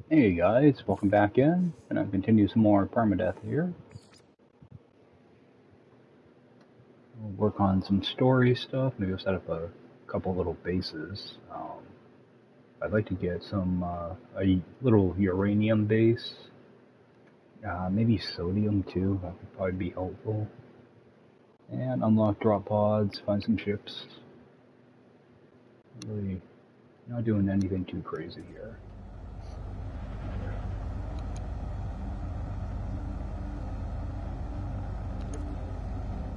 Hey guys, welcome back in. Gonna continue some more Permadeath here. We'll work on some story stuff. Maybe we'll set up a couple little bases. I'd like to get a little uranium base. Maybe sodium too. That would probably be helpful. And unlock drop pods. Find some ships. Really not doing anything too crazy here.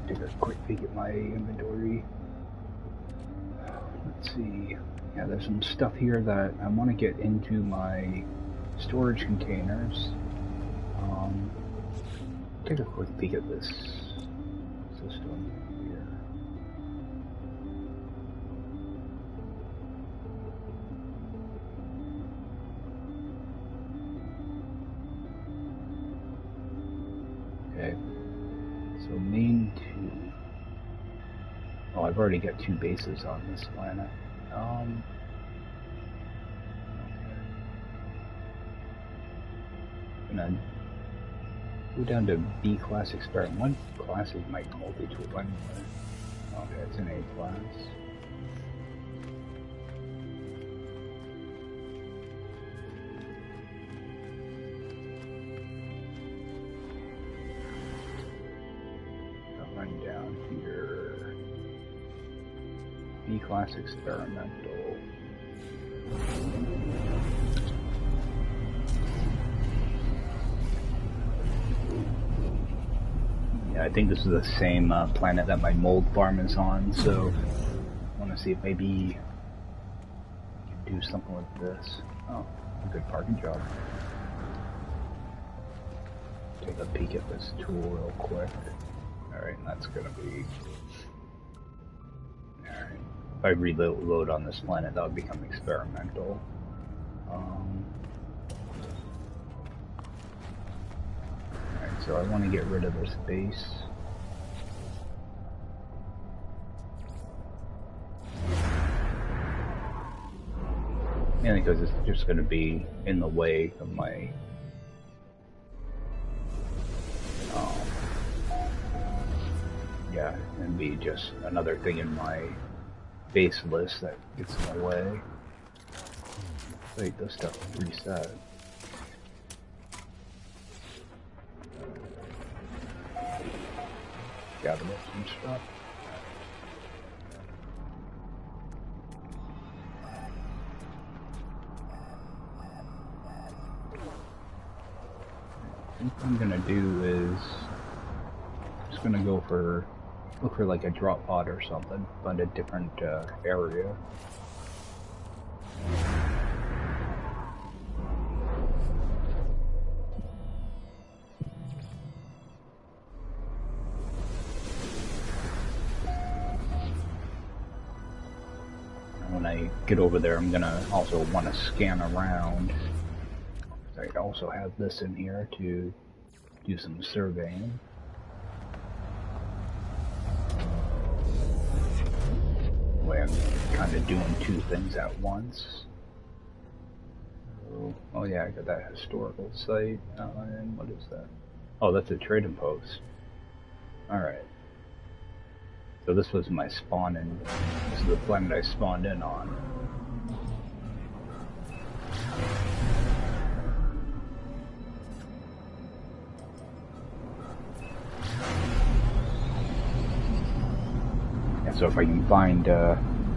Take a quick peek at my inventory. Let's see. Yeah, there's some stuff here that I want to get into my storage containers. Take a quick peek at this system here. Okay, so main 2. Oh, I've already got 2 bases on this planet. Okay. Gonna go down to B class experiment. What class is my multi-tool anyway? Okay, it's an A class. I'll run down here. B class experimental. I think this is the same planet that my mold farm is on, so I want to see if maybe I can do something with this. Oh, a good parking job. Take a peek at this tool real quick. Alright, that's gonna be... Alright. If I reload on this planet, that would become experimental. So I want to get rid of this base. Mainly because it's just going to be in the way of my yeah, and be just another thing in my base list that gets in the way. Wait, this stuff reset. Gather up some stuff. I think what I'm gonna do is just gonna look for like a drop pod or something, find a different area. When I get over there, I'm gonna also want to scan around. I also have this in here to do some surveying. Way I'm kind of doing 2 things at once. Oh yeah, I got that historical site. And what is that? Oh, that's a trading post. Alright. So this was my spawn in. This is the planet I spawned in on. And so if I can find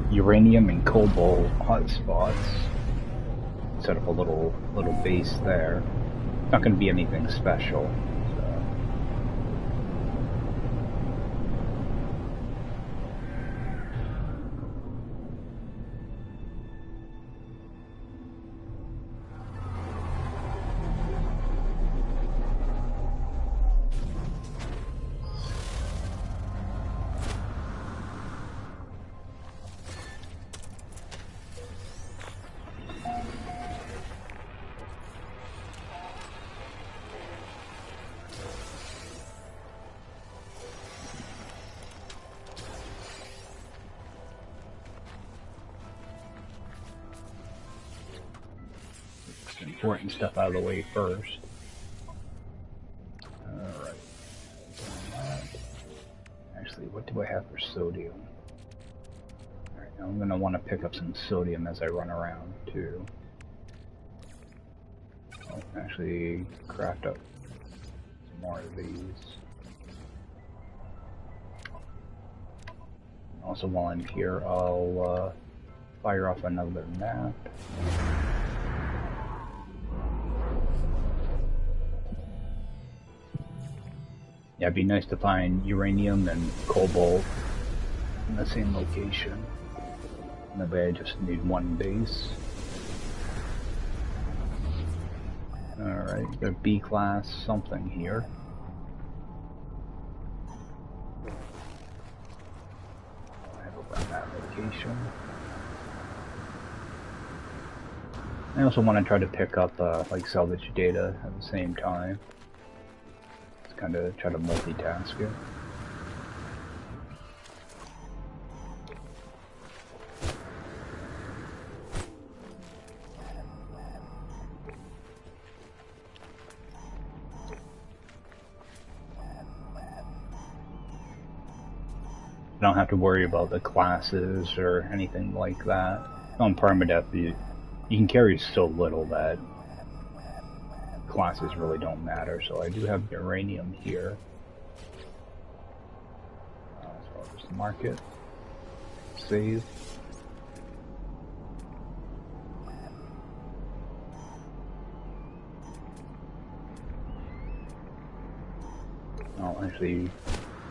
uranium and cobalt hotspots, set up a little base there. Not going to be anything special. important stuff out of the way first. Alright. Actually, what do I have for sodium? Alright, now I'm going to want to pick up some sodium as I run around, too. I'll actually craft up some more of these. Also, while I'm here, I'll fire off another map. Yeah, it'd be nice to find uranium and cobalt in the same location. That way I just need one base. Alright, got a B-class something here. I have around that location. I also want to try to pick up like salvage data at the same time. Just kind of try to multitask it. I don't have to worry about the classes or anything like that. On Permadeath, you can carry so little that classes really don't matter, so I do have uranium here. So I'll just mark it, save. I'll actually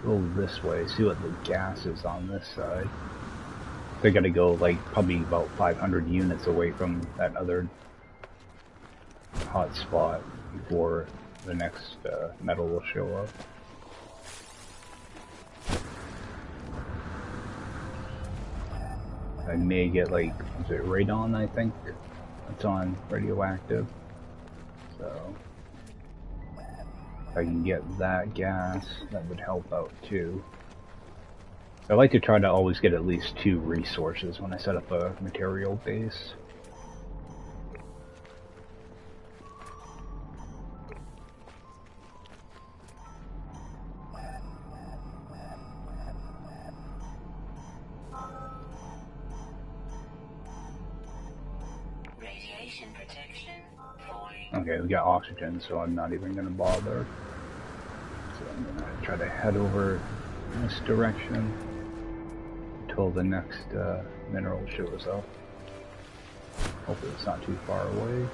go this way, see what the gas is on this side. They gotta go like probably about 500 units away from that other hot spot before the next metal will show up. I may get like, is it Radon, I think? It's on radioactive. So if I can get that gas, that would help out too. I like to try to always get at least 2 resources when I set up a material base. Radiation protection falling. Okay, we got oxygen, so I'm not even going to bother. So I'm going to try to head over in this direction until the next mineral shows up. Hopefully it's not too far away.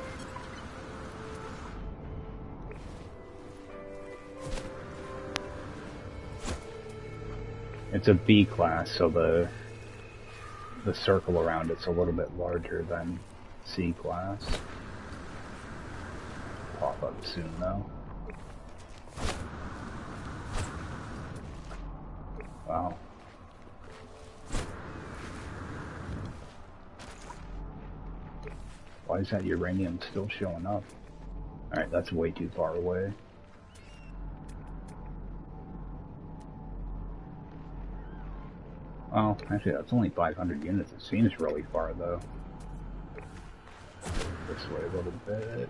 It's a B class, so the circle around it's a little bit larger than C class. Pop up soon though. Wow. Why is that uranium still showing up? Alright, that's way too far away. Well, actually that's only 500 units. It seems really far though. This way a little bit.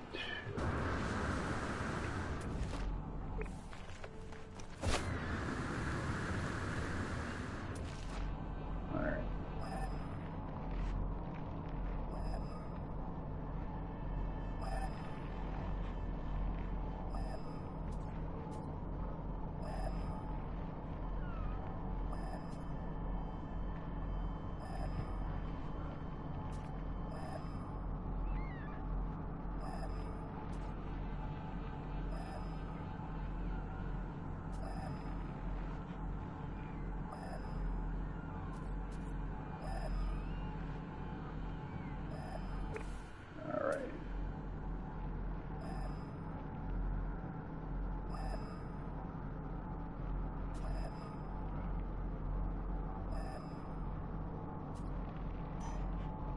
Alright.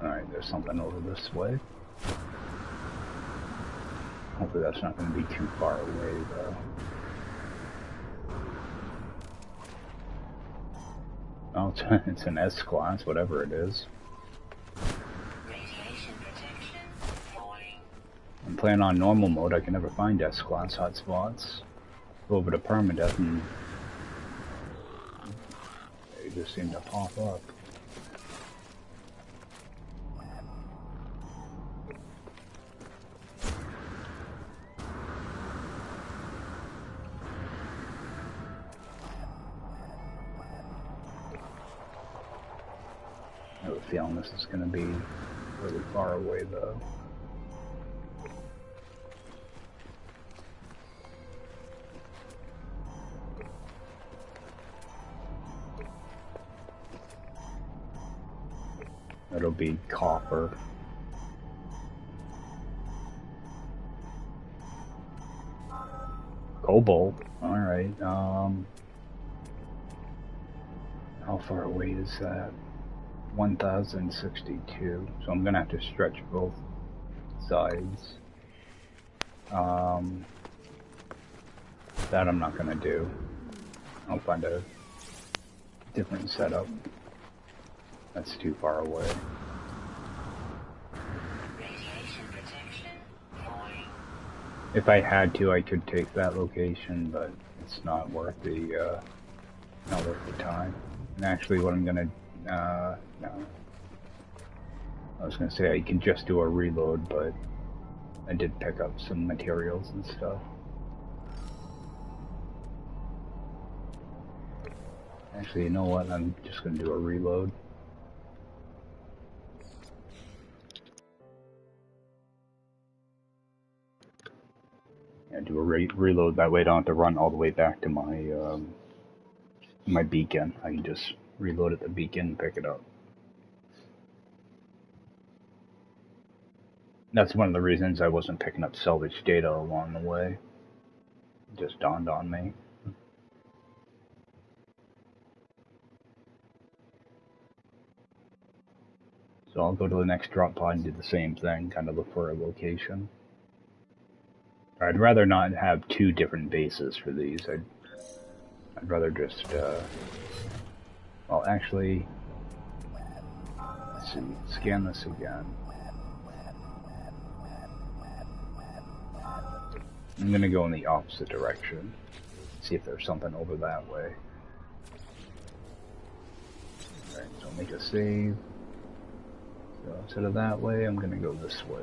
Alright, there's something over this way. Hopefully that's not going to be too far away though. Oh, it's an S-class, whatever it is. Radiation protection falling. I'm playing on normal mode, I can never find S-class hotspots. Go over to Permadeath and they just seem to pop up. I have a feeling this is going to be really far away though. It'll be copper. Cobalt. Alright, how far away is that? 1062. So I'm gonna have to stretch both sides. That I'm not gonna do. I'll find a different setup. That's too far away. Radiation protection falling. If I had to, I could take that location, but it's not worth the time. And actually, what I'm gonna no, I was gonna say I can just do a reload, but I did pick up some materials and stuff. Actually, you know what? I'm just gonna do a reload. Yeah, do a reload. That way, I don't have to run all the way back to my beacon. I can just reload at the beacon and pick it up. That's one of the reasons I wasn't picking up salvage data along the way. It just dawned on me. So I'll go to the next drop pod and do the same thing, kind of look for a location. I'd rather not have two different bases for these. I'd rather just, well, actually, let's see, scan this again. I'm gonna go in the opposite direction, see if there's something over that way. Alright, so I'll make a save. So instead of that way, I'm gonna go this way.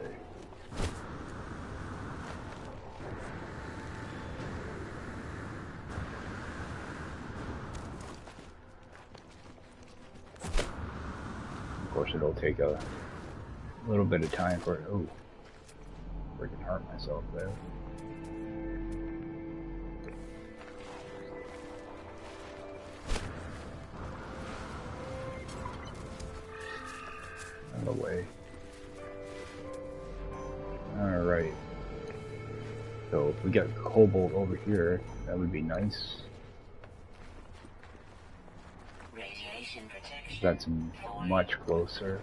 Of course, it'll take a little bit of time for it. Oh, freaking hurt myself there. Out of the way. Alright. So if we get Cobalt over here, that would be nice. Radiation protection. That's much closer.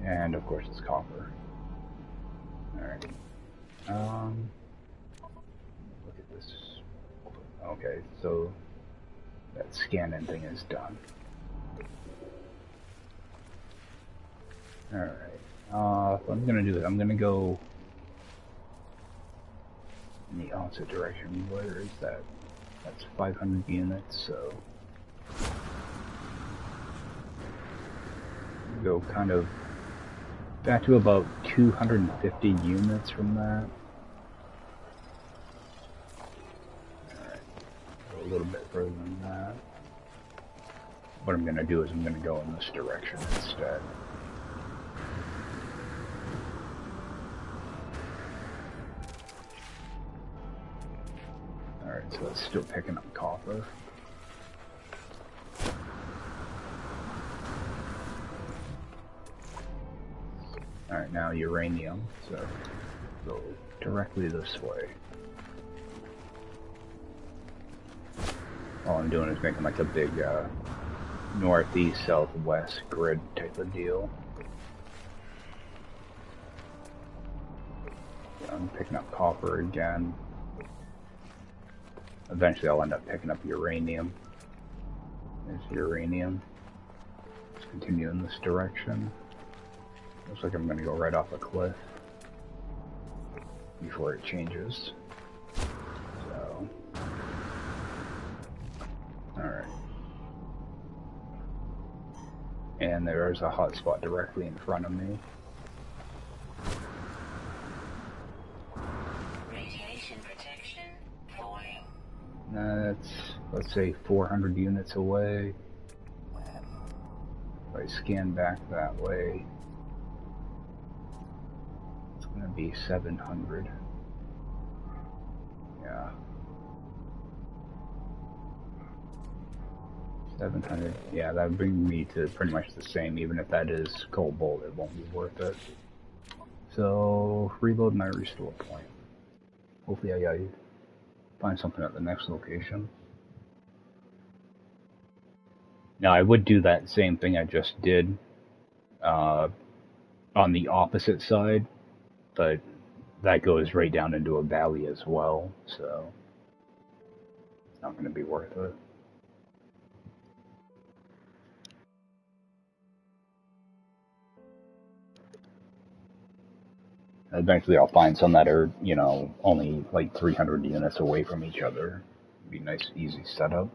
And of course it's copper. Alright. Look at this. Okay, so that scanning thing is done. Alright. What I'm gonna do is I'm gonna go in the opposite direction. Where is that? That's 500 units, so go kind of back to about 250 units from that. Alright, go a little bit further than that. What I'm going to do is I'm going to go in this direction instead. Alright, so it's still picking up copper. Alright, now uranium, so go directly this way. All I'm doing is making like a big northeast, southwest grid type of deal. I'm picking up copper again. Eventually I'll end up picking up uranium. There's uranium. Let's continue in this direction. Looks like I'm going to go right off a cliff before it changes. So, alright. And there's a hotspot directly in front of me. Radiation protection falling. That's, let's say, 400 units away. If I scan back that way, it's going to be 700. Yeah. 700. Yeah, that would bring me to pretty much the same. Even if that is Cobalt, it won't be worth it. So, reload my restore point. Hopefully I find something at the next location. Now, I would do that same thing I just did on the opposite side, but that goes right down into a valley as well, so it's not going to be worth it. Eventually I'll find some that are, you know, only like 300 units away from each other. It'd be a nice, easy setup.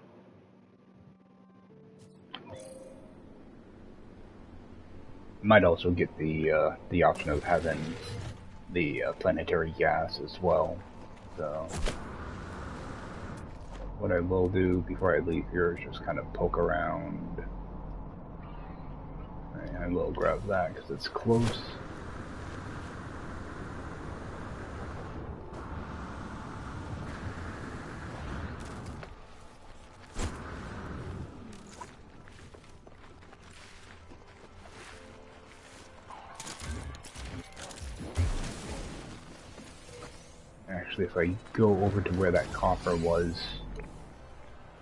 Might also get the option of having the planetary gas as well. So what I will do before I leave here is just kind of poke around. And I will grab that because it's close. Actually, if I go over to where that copper was,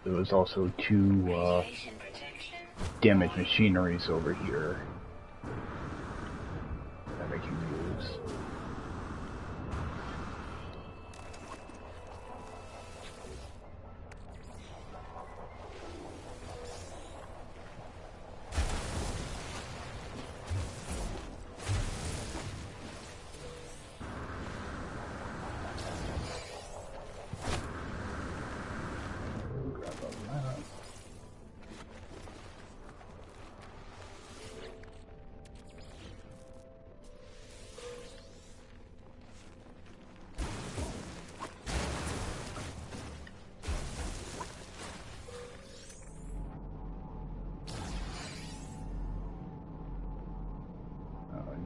there was also two damaged machineries over here that I can use.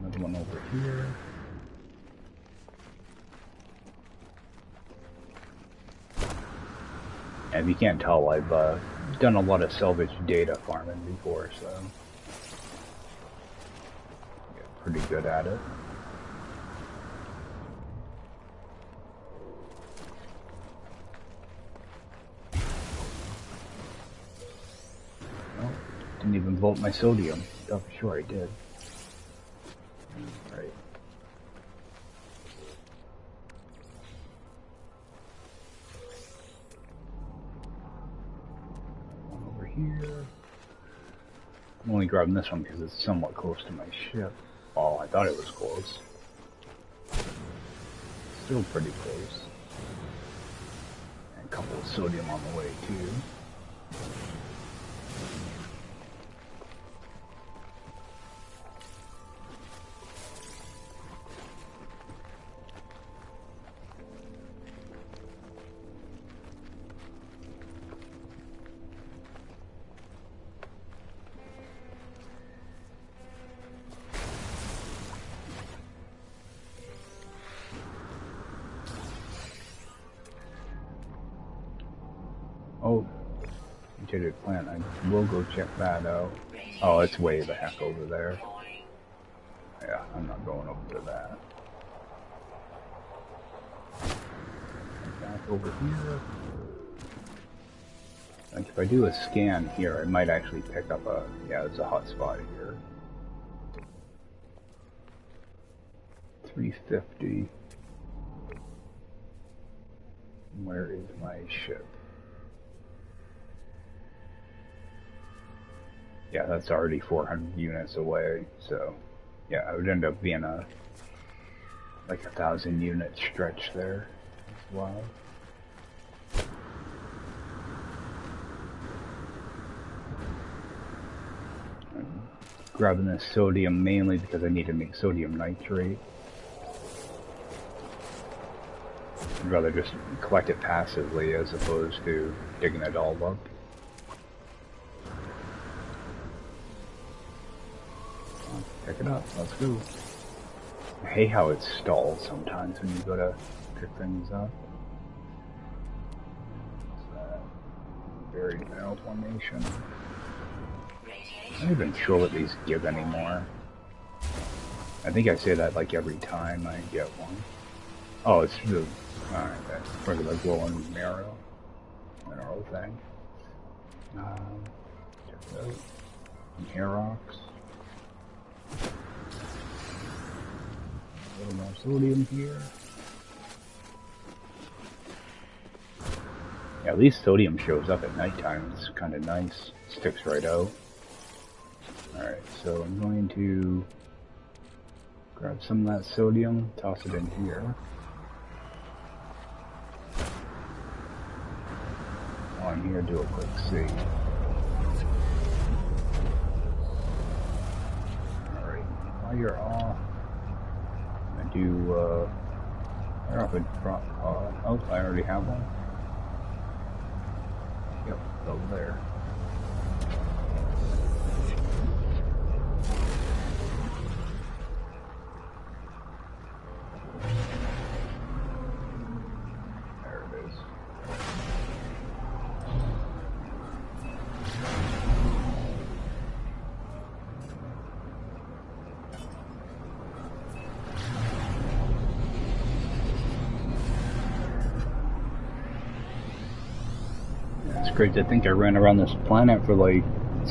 Another one over here. And if you can't tell, I've done a lot of salvage data farming before, so I get pretty good at it. Oh, didn't even vote my sodium. Oh, for sure I did. Right. One over here. I'm only grabbing this one because it's somewhat close to my ship. Oh, I thought it was close. Still pretty close. And a couple of sodium on the way too. Oh, mutated plant. I will go check that out. Oh, it's way the heck over there. Yeah, I'm not going over to that. Back over here. Like if I do a scan here, I might actually pick up a, yeah, there's a hot spot here. 350. Where is my ship? Yeah, that's already 400 units away, so yeah, I would end up being a like 1,000 unit stretch there as well. I'm grabbing this sodium mainly because I need to make sodium nitrate. I'd rather just collect it passively as opposed to digging it all up. Pick it up, let's go. I hate how it stalls sometimes when you go to pick things up. What's that? Buried mineral formation. I'm not even sure what these give anymore. I think I say that like every time I get one. Oh, it's the that regular glowing mineral thing. Check it out. Some hair rocks. A little more sodium here. Yeah, at least sodium shows up at nighttime. It's kind of nice. Sticks right out. Alright, so I'm going to grab some of that sodium, toss it in here. While I'm here, do a quick save. Alright, while you're off, I'm gonna do, I don't know if it brought, oh, I already have one. Yep, over there. There it is. It's great to think I ran around this planet for like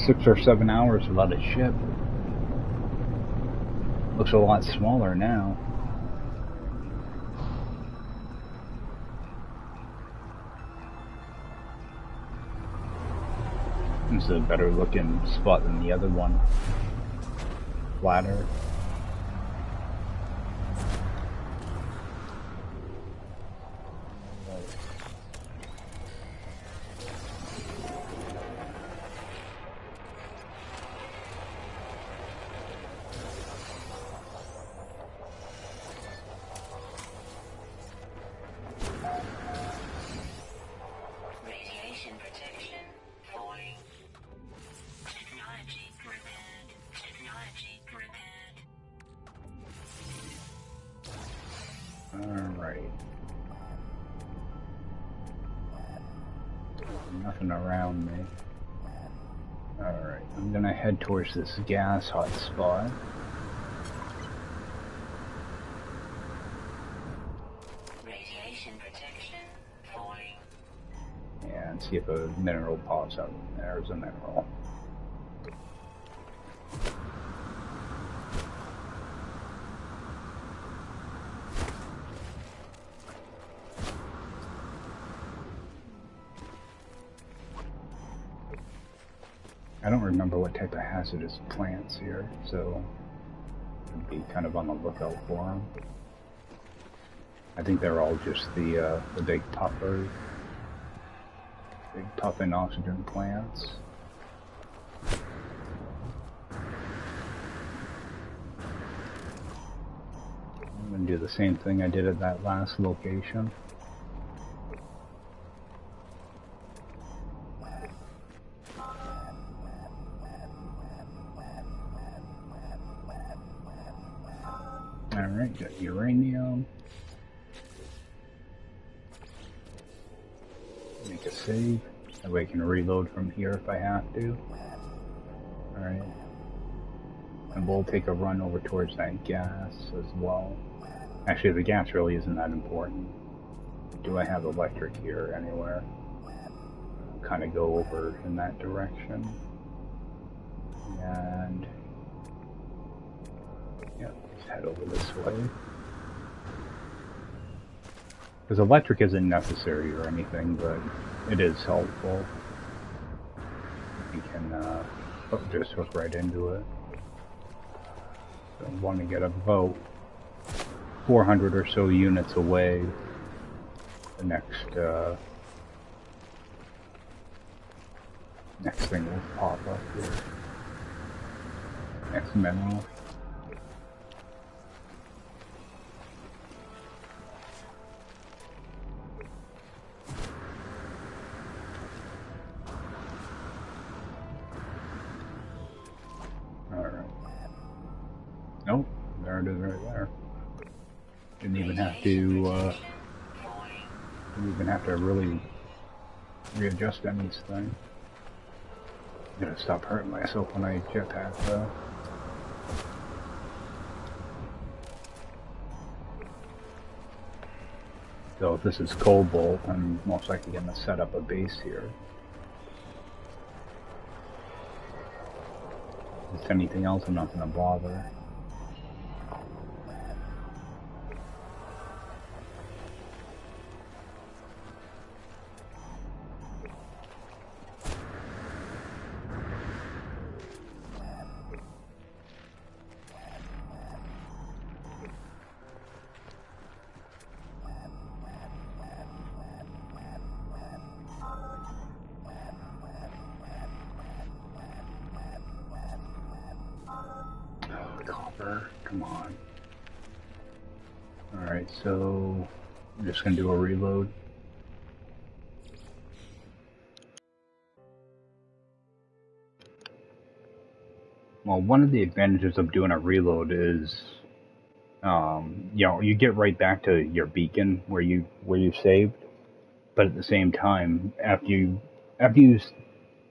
6 or 7 hours without a ship. Looks a lot smaller now. This is a better looking spot than the other one. Flatter. Alright. Nothing around me. Alright, I'm gonna head towards this gas hot spot. Radiation protection falling. Yeah, and see if a mineral pops up. There's a mineral. I don't remember what type of hazardous plants here, so I'd be kind of on the lookout for them. I think they're all just the big puffers, big puffing oxygen plants. I'm gonna do the same thing I did at that last location. Alright, got uranium. Make a save. That way I can reload from here if I have to. Alright. And we'll take a run over towards that gas as well. Actually, the gas really isn't that important. Do I have electric here anywhere? kind of go over in that direction. And yeah, let's head over this way. Because electric isn't necessary or anything, but it is helpful. You can just hook right into it. So I want to get about 400 or so units away. The next thing will pop up here. Next mineral. Alright. Nope, there it is right there. Didn't even have to really readjust anything. I'm gonna stop hurting myself when I jetpack though. So if this is Cobalt, I'm most likely gonna set up a base here. If it's anything else, I'm not gonna bother. Come on. Alright, so I'm just gonna do a reload. Well, one of the advantages of doing a reload is, you know, you get right back to your beacon where you saved, but at the same time, after you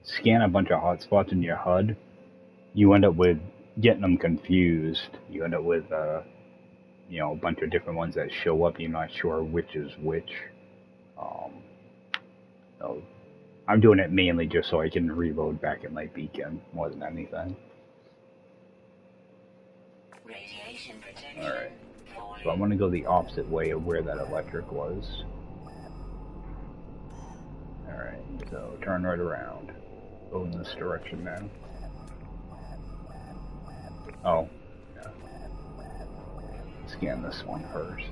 scan a bunch of hotspots in your HUD, you end up with getting them confused. You end up with, you know, a bunch of different ones that show up. You're not sure which is which. So I'm doing it mainly just so I can reload back at my beacon more than anything. Alright, so I'm going to go the opposite way of where that electric was. Alright, so turn right around. Go in this direction now. Oh, yeah. Scan this one first.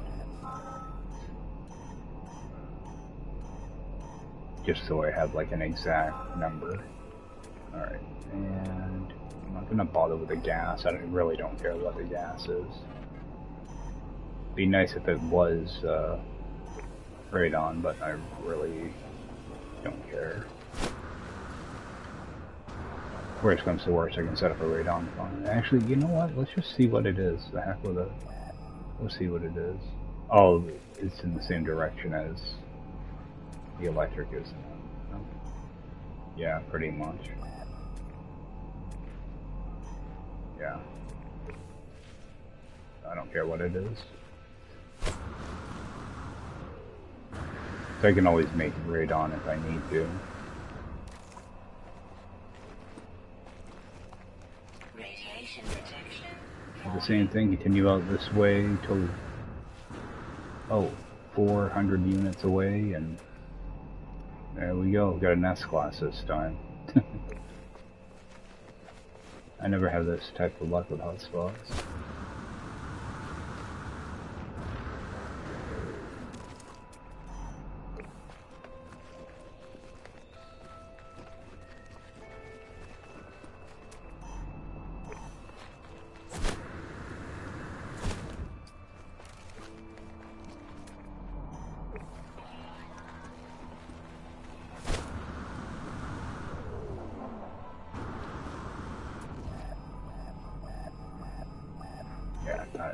Just so I have like an exact number. Alright, and I'm not gonna bother with the gas. I really don't care what the gas is. Be nice if it was Radon, but I really don't care. Worst comes to worst, I can set up a Radon farm. Actually, you know what? Let's just see what it is. The heck with it. Let's see what it is. Oh, it's in the same direction as the electric is. Yeah, pretty much. Yeah. I don't care what it is. So I can always make Radon if I need to. Radiation protection. The same thing, continue out this way till, oh, 400 units away, and there we go, got an S-class this time. I never have this type of luck with hotspots.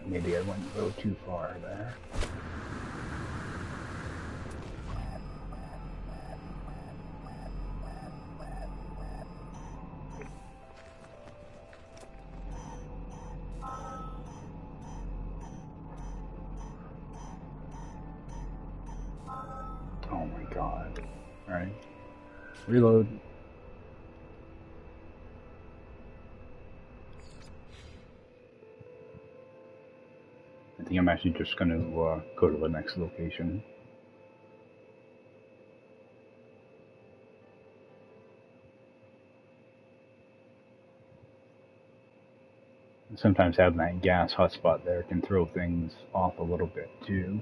Maybe I went a little too far there. Oh my god. Alright. Reload. I think I'm actually just going to go to the next location. And sometimes having that gas hotspot there can throw things off a little bit too.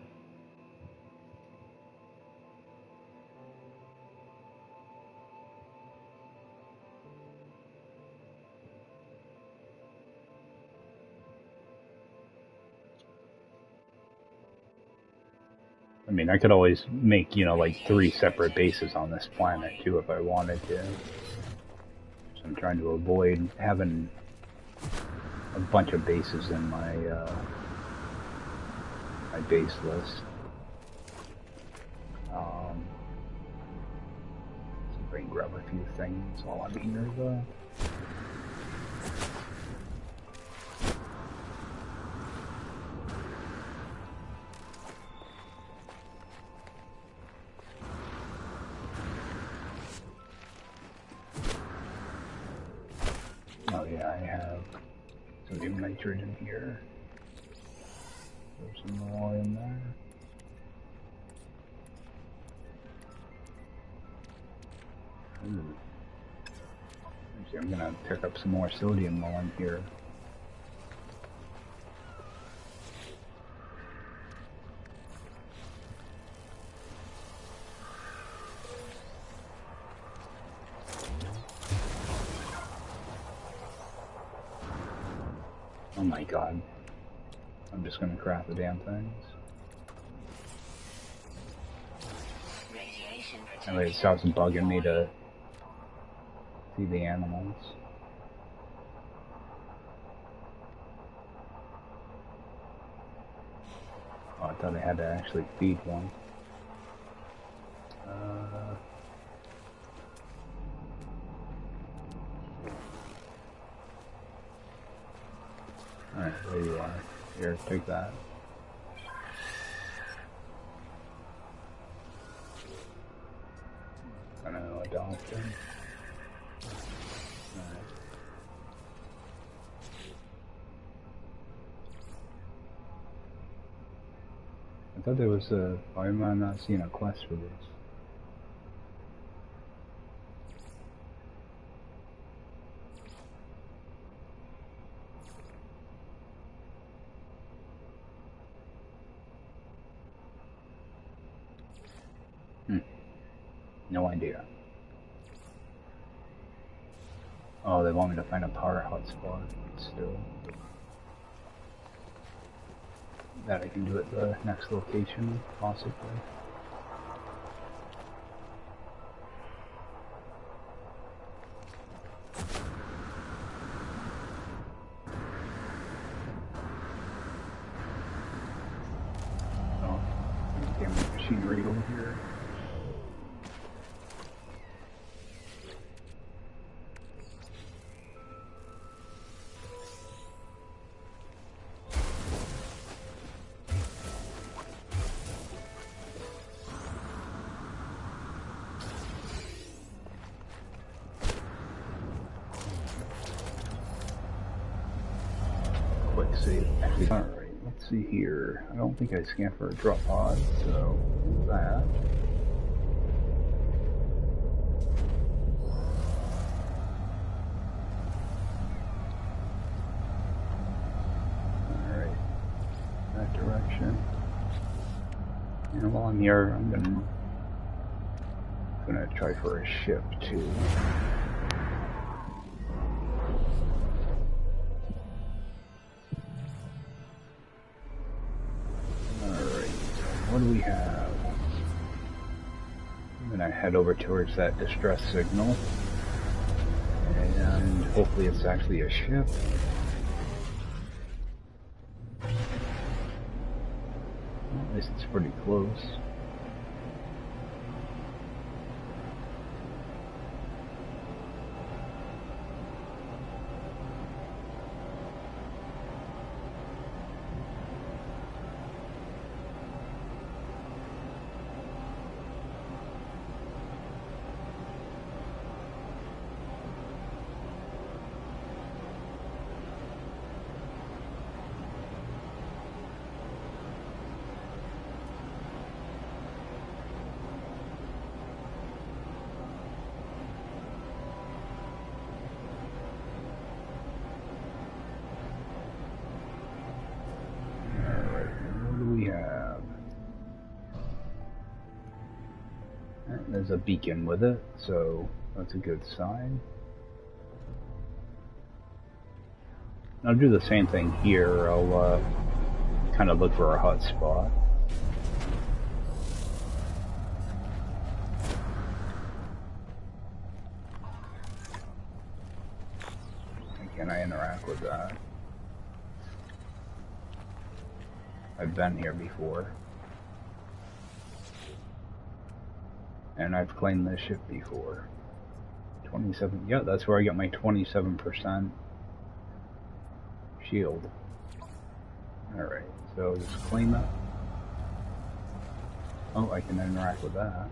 I mean, I could always make, you know, like 3 separate bases on this planet too if I wanted to. So I'm trying to avoid having a bunch of bases in my my base list. So if I can grab a few things while I'm here though. Oh yeah, I have sodium nitrate in here. There's some more in there. Ooh. Actually, I'm gonna pick up some more sodium while I'm here. Oh my god. I'm just gonna craft the damn things. That way it stops bugging me to see the animals. Oh, I thought I had to actually feed one. Alright, there you are. Here, take that. I don't know, adopt him. Alright. I thought there was a... Why am I not seeing a quest for this? No idea. Oh, they want me to find a power hotspot still. That I can do at the next location, possibly. Oh, damn machinery over here. Save. Alright, let's see here. I don't think I scanned for a drop pod, so do that. Alright, that direction. And while I'm here, I'm gonna try for a ship too. What do we have? I'm gonna head over towards that distress signal, and hopefully it's actually a ship. Well, at least it's pretty close. Alright, there's a beacon with it, so that's a good sign. I'll do the same thing here. I'll kind of look for a hot spot. Can I interact with that? I've been here before. And I've claimed this ship before. 27, yeah, that's where I got my 27% shield. Alright, so just claim it. Oh, I can interact with that.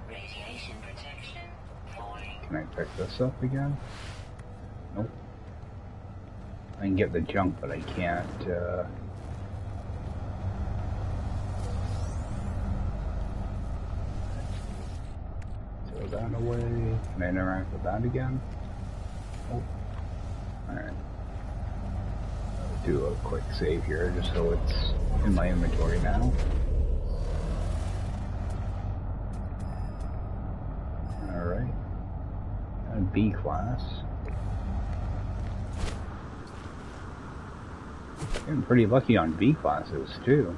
Radiation protection falling. Can I pick this up again? Nope. I can get the junk, but I can't, throw that away. Can I interact with that again? Oh. Alright. I'll do a quick save here, just so it's in my inventory now. Alright. And B class. Getting pretty lucky on B classes too.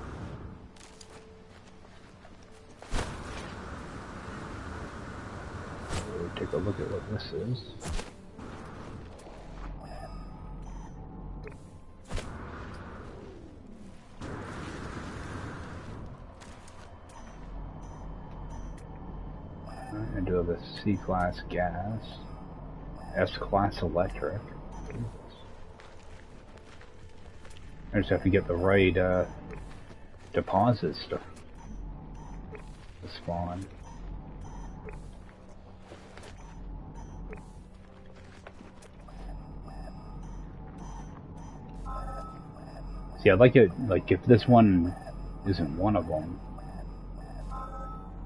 So take a look at what this is. I do have a C class gas, S class electric. I just have to get the right deposits to spawn. See, I'd like it, like, if this one isn't one of them.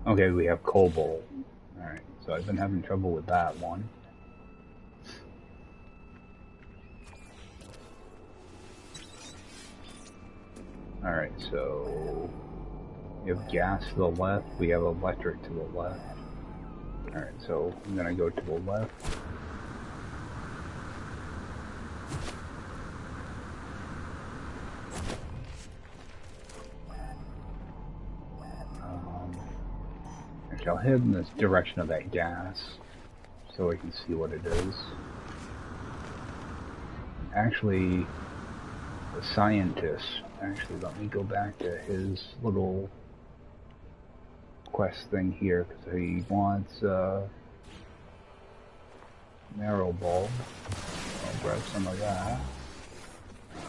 Okay, we have Cobalt. Alright, so I've been having trouble with that one. Alright, so we have gas to the left, we have electric to the left. Alright, so I'm gonna go to the left. Actually, I'll head in this direction of that gas so I can see what it is. Actually, the scientist, let me go back to his little quest thing here, because he wants marrow bulb. I'll grab some of that.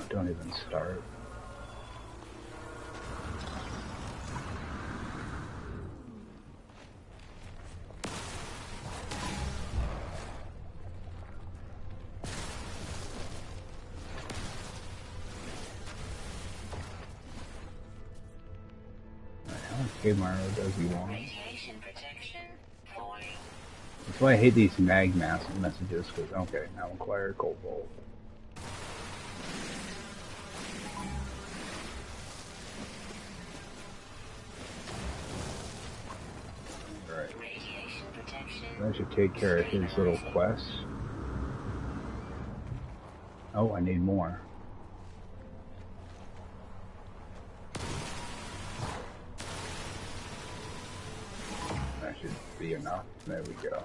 Don't even start. Okay, Mario does he want. Radiation protection falling. That's why I hate these mag messages, because, okay, now acquire Cobalt. Right. Radiation protection. That should take care of his little quest. Oh, I need more. That should be enough. There we go.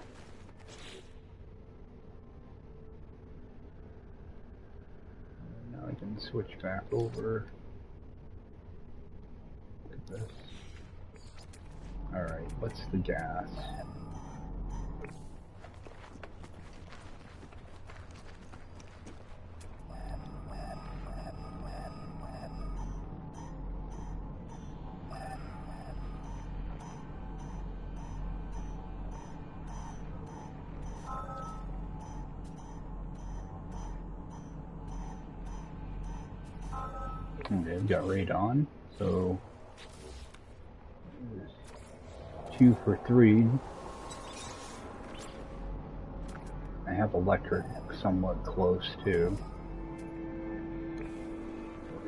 Now I can switch back over. Look at this. Alright, what's the gas? Okay, we've got Radon, so 2 for 3. I have electric somewhat close too.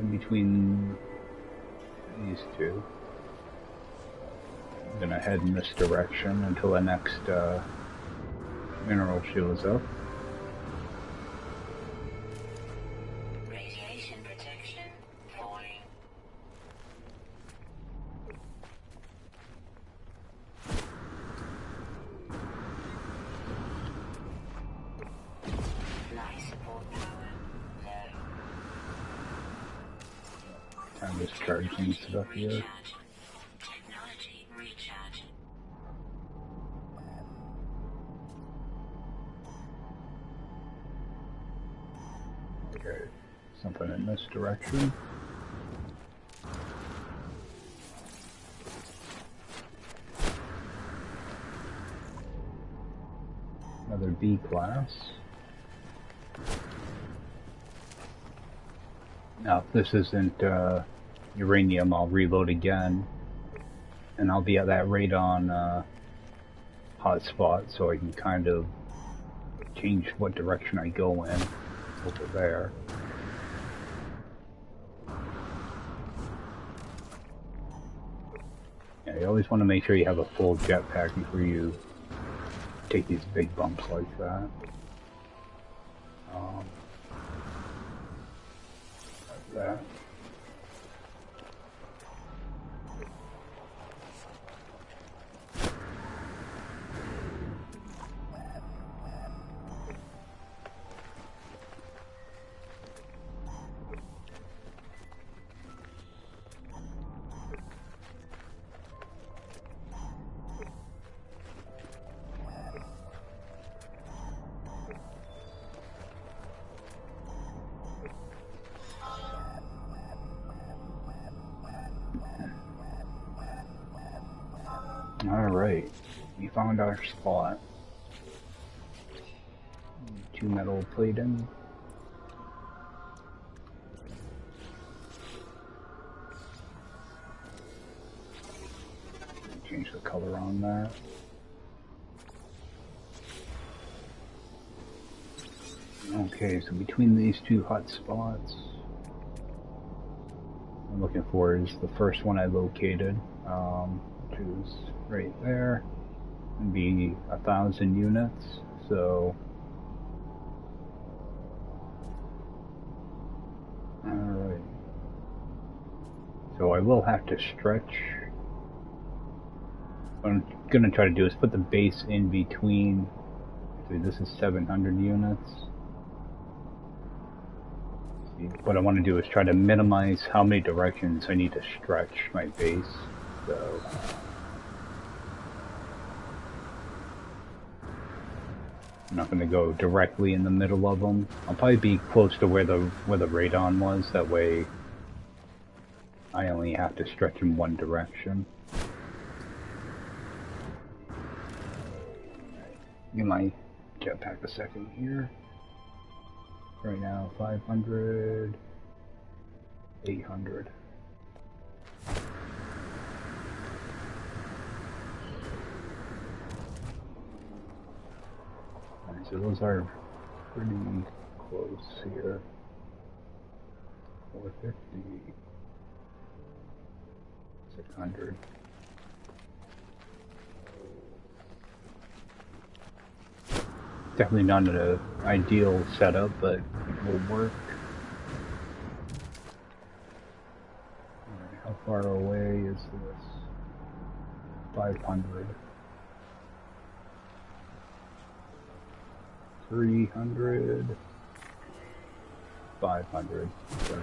In between these two. I'm gonna head in this direction until the next mineral shows up. Radiation protection falling. Life support power low. Time to start some stuff here. Recharge. Technology recharge. Okay, something in this direction. Another B class. Now, if this isn't uranium, I'll reload again, and I'll be at that radon hotspot, so I can kind of change what direction I go in over there. Yeah, you always want to make sure you have a full jetpack before you take these big bumps like that. Like that. Alright, we found our spot. 2 metal plating. Change the color on that. Okay, so between these two hot spots, I'm looking for is the first one I located, which is right there. It'd be 1,000 units. So, all right. So I will have to stretch. What I'm gonna try to do is put the base in between. Actually, this is 700 units. What I want to do is try to minimize how many directions I need to stretch my base. So I'm not going to go directly in the middle of them. I'll probably be close to where the radon was. That way, I only have to stretch in one direction. Give my jetpack a second here. Right now, 500, 800. Alright, so those are pretty close here. 450, 600. Definitely not an ideal setup, but it will work. Alright, how far away is this? 500. 300. 500. So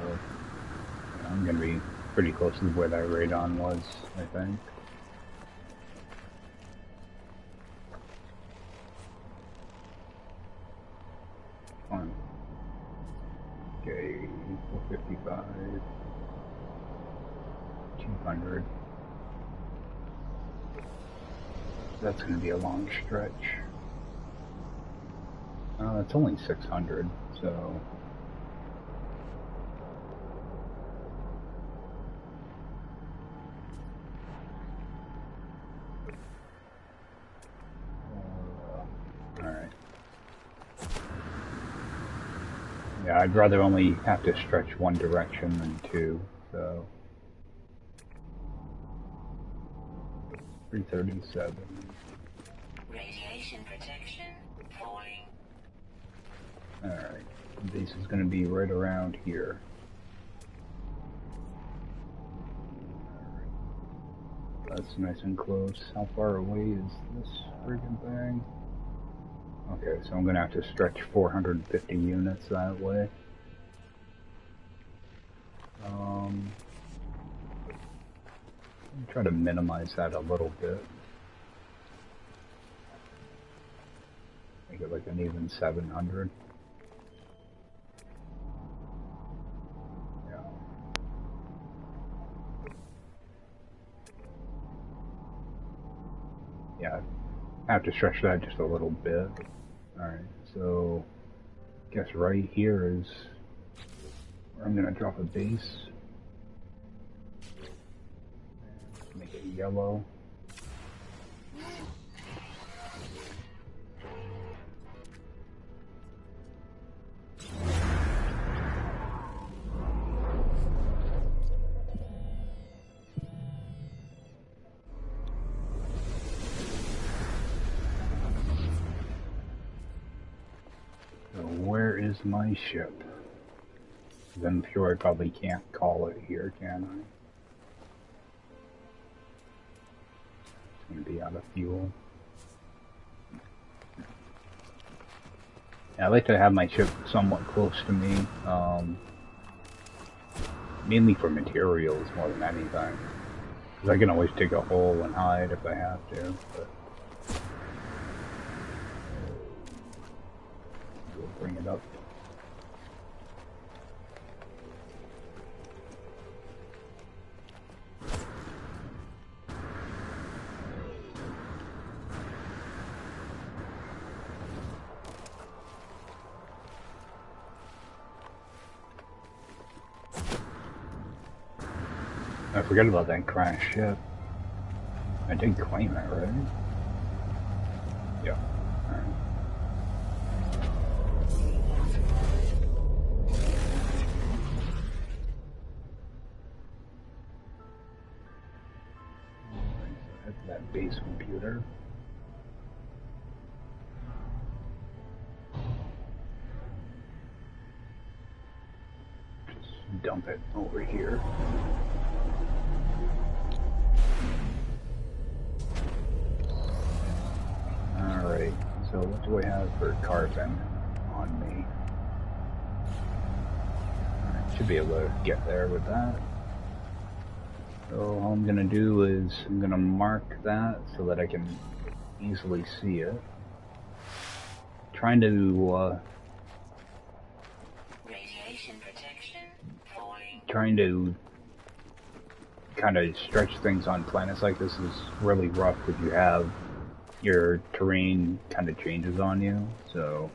I'm going to be pretty close to where that radon was, I think. Okay, 455, 200. That's going to be a long stretch. It's only 600, so... Alright. Yeah, I'd rather only have to stretch one direction than two, so... 337. Radiation protection falling. Alright. Base is going to be right around here. That's nice and close. How far away is this friggin' thing? Okay, so I'm going to have to stretch 450 units that way. Try to minimize that a little bit. Make it like an even 700. Yeah. Yeah, I have to stretch that just a little bit. Alright, so I guess right here is where I'm gonna drop a base. Make it yellow. So where is my ship? 'Cause I'm sure I probably can't call it here, can I? It's gonna be out of fuel. Yeah, I like to have my ship somewhat close to me, mainly for materials more than anything. Because I can always dig a hole and hide if I have to, but we'll bring it up. I forgot about that crashed ship. I did claim it, right? Yeah. Alright. That's that base computer. Just dump it over here. Alright, so what do I have for carbon on me? I should be able to get there with that. So all I'm going to do is I'm going to mark that so that I can easily see it. Trying to Radiation protection falling. trying to kind of stretch things on planets like this is really rough because you have your terrain kind of changes on you, so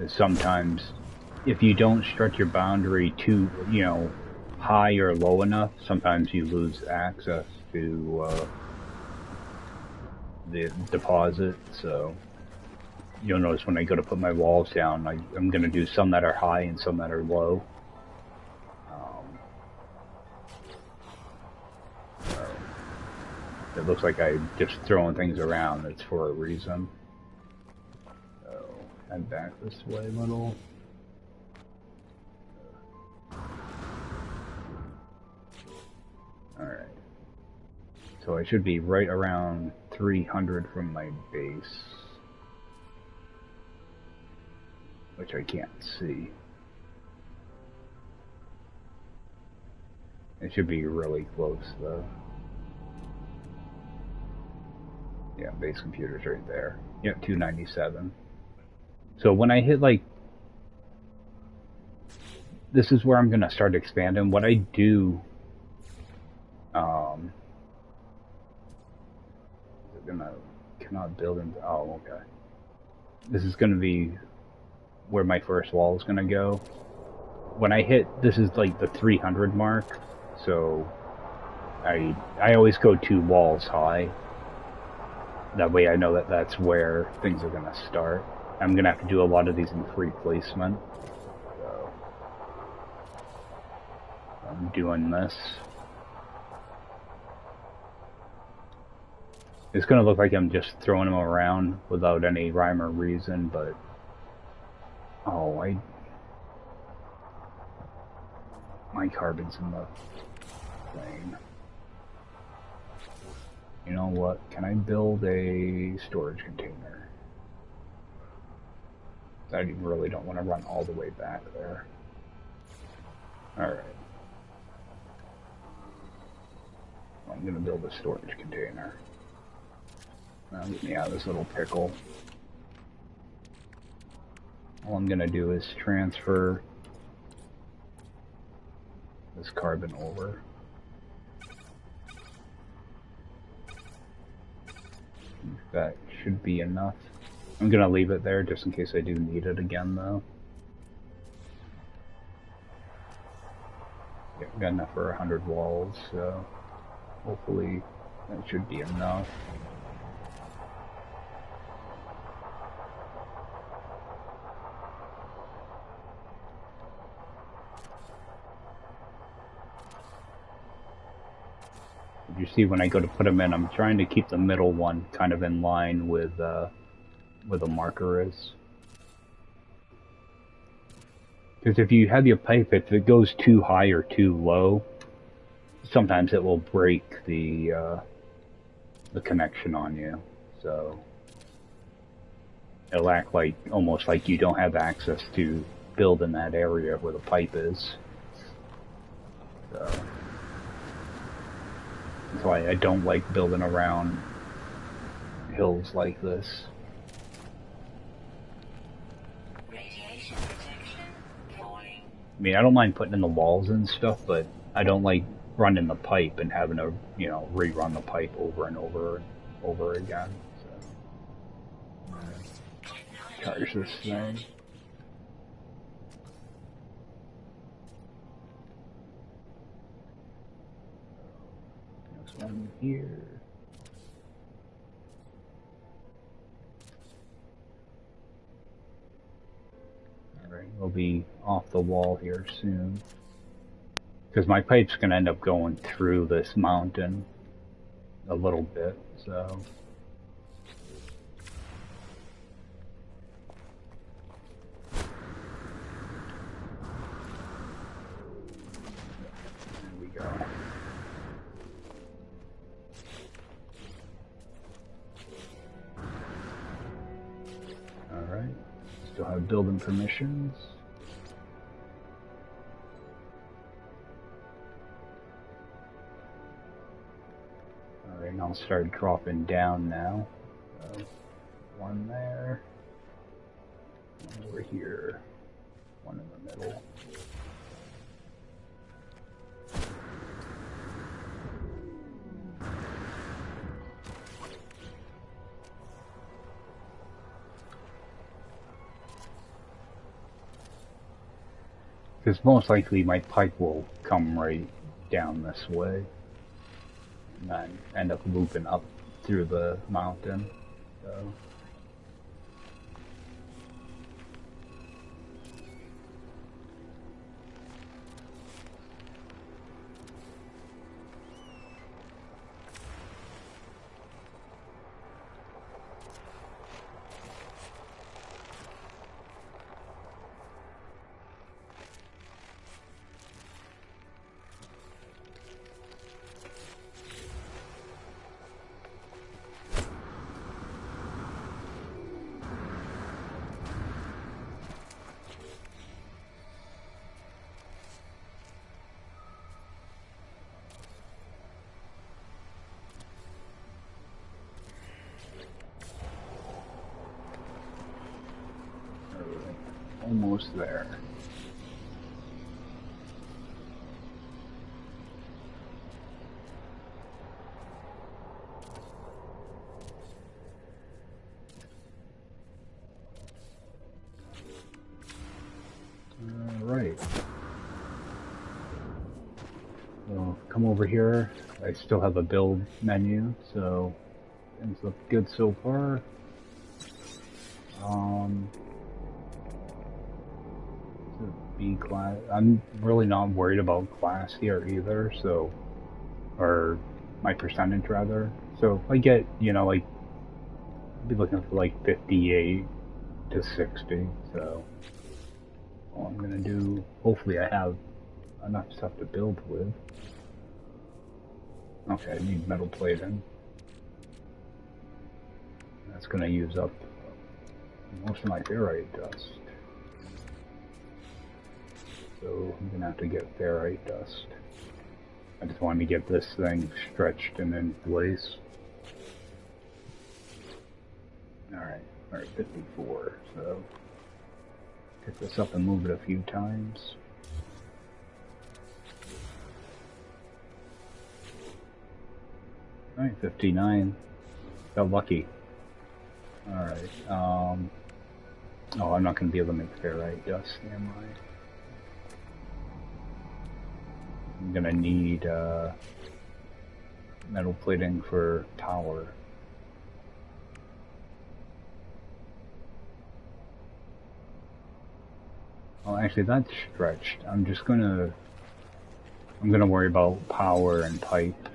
sometimes if you don't stretch your boundary too, high or low enough, sometimes you lose access to the deposit. So you'll notice when I go to put my walls down, I'm going to do some that are high and some that are low. It looks like I'm just throwing things around. It's for a reason. So, head back this way a little. Alright. So I should be right around 300 from my base. Which I can't see. It should be really close though. Yeah, base computer's right there. Yep, 297. So when I hit this is where I'm gonna start expanding. What I do, cannot build in. Oh, okay. This is gonna be where my first wall is gonna go. When I hit, this is like the 300 mark. So I always go 2 walls high. That way I know that that's where things are going to start. I'm going to have to do a lot of these in free placement. So I'm doing this. It's gonna look like I'm just throwing them around without any rhyme or reason, but oh, my carbon's in the plane. You know what? Can I build a storage container? I really don't want to run all the way back there. Alright. I'm gonna build a storage container. Now get me out of this little pickle. All I'm gonna do is transfer this carbon over. That should be enough. I'm gonna leave it there just in case I do need it again though. Yeah, got enough for 100 walls, so hopefully that should be enough. You see when I go to put them in, I'm trying to keep the middle one kind of in line with where the marker is. Because if you have your pipe, if it goes too high or too low, sometimes it will break the connection on you. So it'll act like almost like you don't have access to build in that area where the pipe is. So that's why I don't like building around hills like this. Radiation protection falling. I mean, I don't mind putting in the walls and stuff, but I don't like running the pipe and having to, you know, rerun the pipe over and over and over again. So, charge this thing. There's one here. Alright, we'll be off the wall here soon. Because my pipe's going to end up going through this mountain a little bit, so... There we go. Alright, still have building permissions. Alright, I'll start dropping down now. So, one there, one over here, one in the middle. Because most likely my pipe will come right down this way and then end up looping up through the mountain. So. Almost there. Alright. So come over here. I still have a build menu, so things look good so far. B class. I'm really not worried about class here either, so, or my percentage rather. So if I get, like, I'd be looking for like 58 to 60. So all I'm gonna do, hopefully I have enough stuff to build with. Okay, I need metal plating. That's gonna use up most of my ferrite dust. So I'm gonna have to get ferrite dust. I just want to get this thing stretched and in place. Alright, 54. So pick this up and move it a few times. Alright, 59. Got lucky. Alright, oh, I'm not going to be able to make ferrite dust, am I? I'm going to need metal plating for power. Oh, actually, that's stretched. I'm gonna worry about power and pipe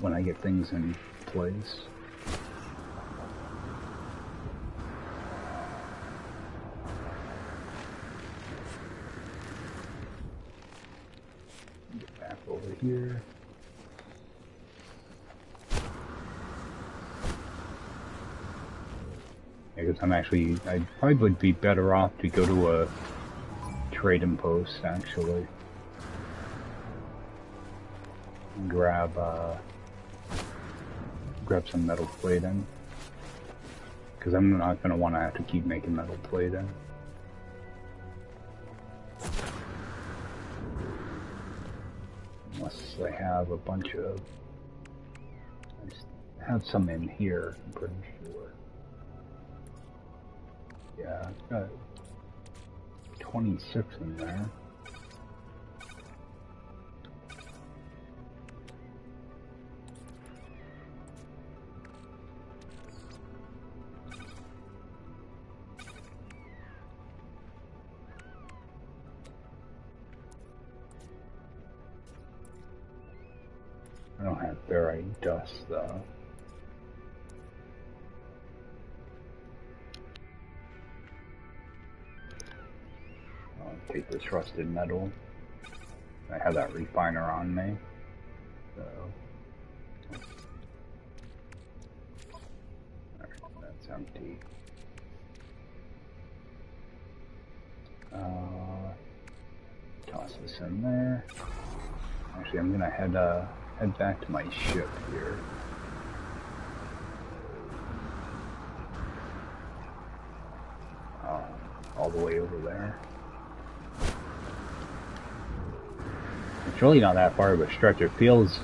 when I get things in place. Get back over here. Because I'd probably be better off to go to a trading post, actually. And grab some metal plating. Because I'm not going to want to have to keep making metal plating. Unless I have a bunch of... I have some in here, I'm pretty sure. Yeah, I've got 26 in there. I don't have ferrite dust though. I'll take this rusted metal. I have that refiner on me, so alright, that's empty. Toss this in there. Actually, I'm gonna head back to my ship here. All the way over there. It's really not that far of a stretch. It feels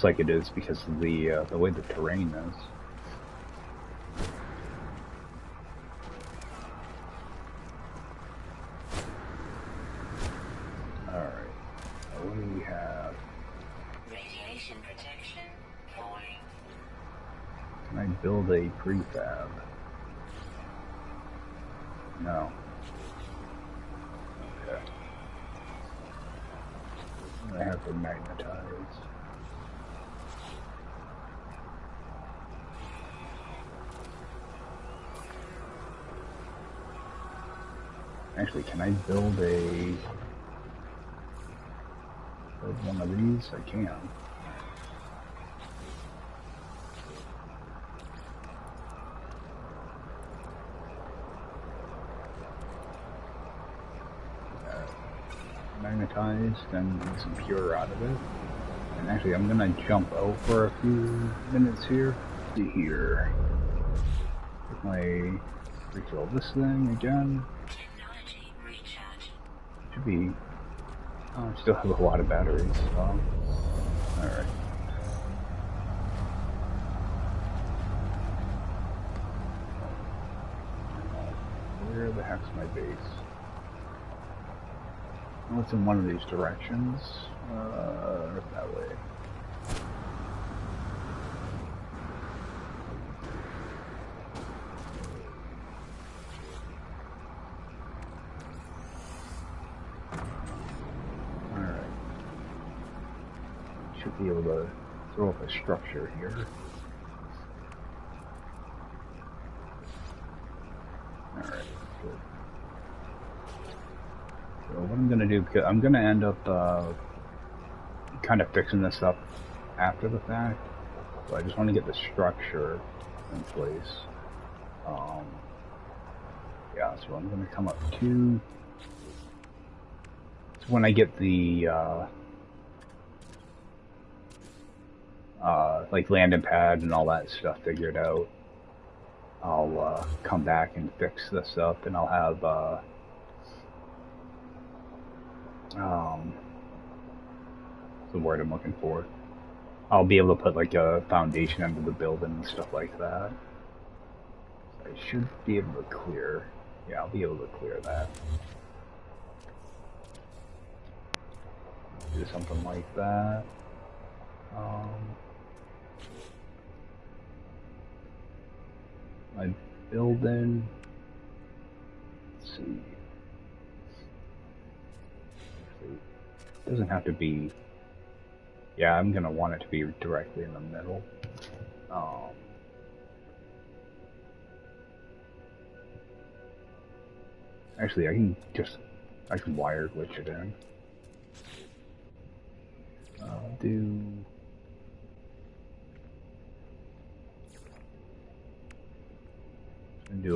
like it is because of the way the terrain is. All right. What do we have? Radiation protection falling. Can I build a prefab? No. Okay. I have to magnetize. Actually, can I build one of these? I can. Magnetized and make some pure out of it. And actually, I'm gonna jump out for a few minutes here. See here. Refill this thing again. Technology recharge. Should be. Oh, I still have a lot of batteries. So. Alright. Where the heck's my base? Well, it's in one of these directions. That way. Alright. Should be able to throw up a structure here. Alright, good. So what I'm gonna do, because I'm gonna end up kind of fixing this up after the fact. So I just want to get the structure in place. Yeah, so I'm gonna come up to. So when I get the like landing pad and all that stuff figured out, I'll come back and fix this up, and I'll have what's the word I'm looking for? I'll be able to put like a foundation under the building and stuff like that. So I should be able to clear. Yeah, I'll be able to clear that. Do something like that. My building. Let's see. It doesn't have to be. Yeah, I'm gonna want it to be directly in the middle. Actually, I can wire glitch it in. I'll do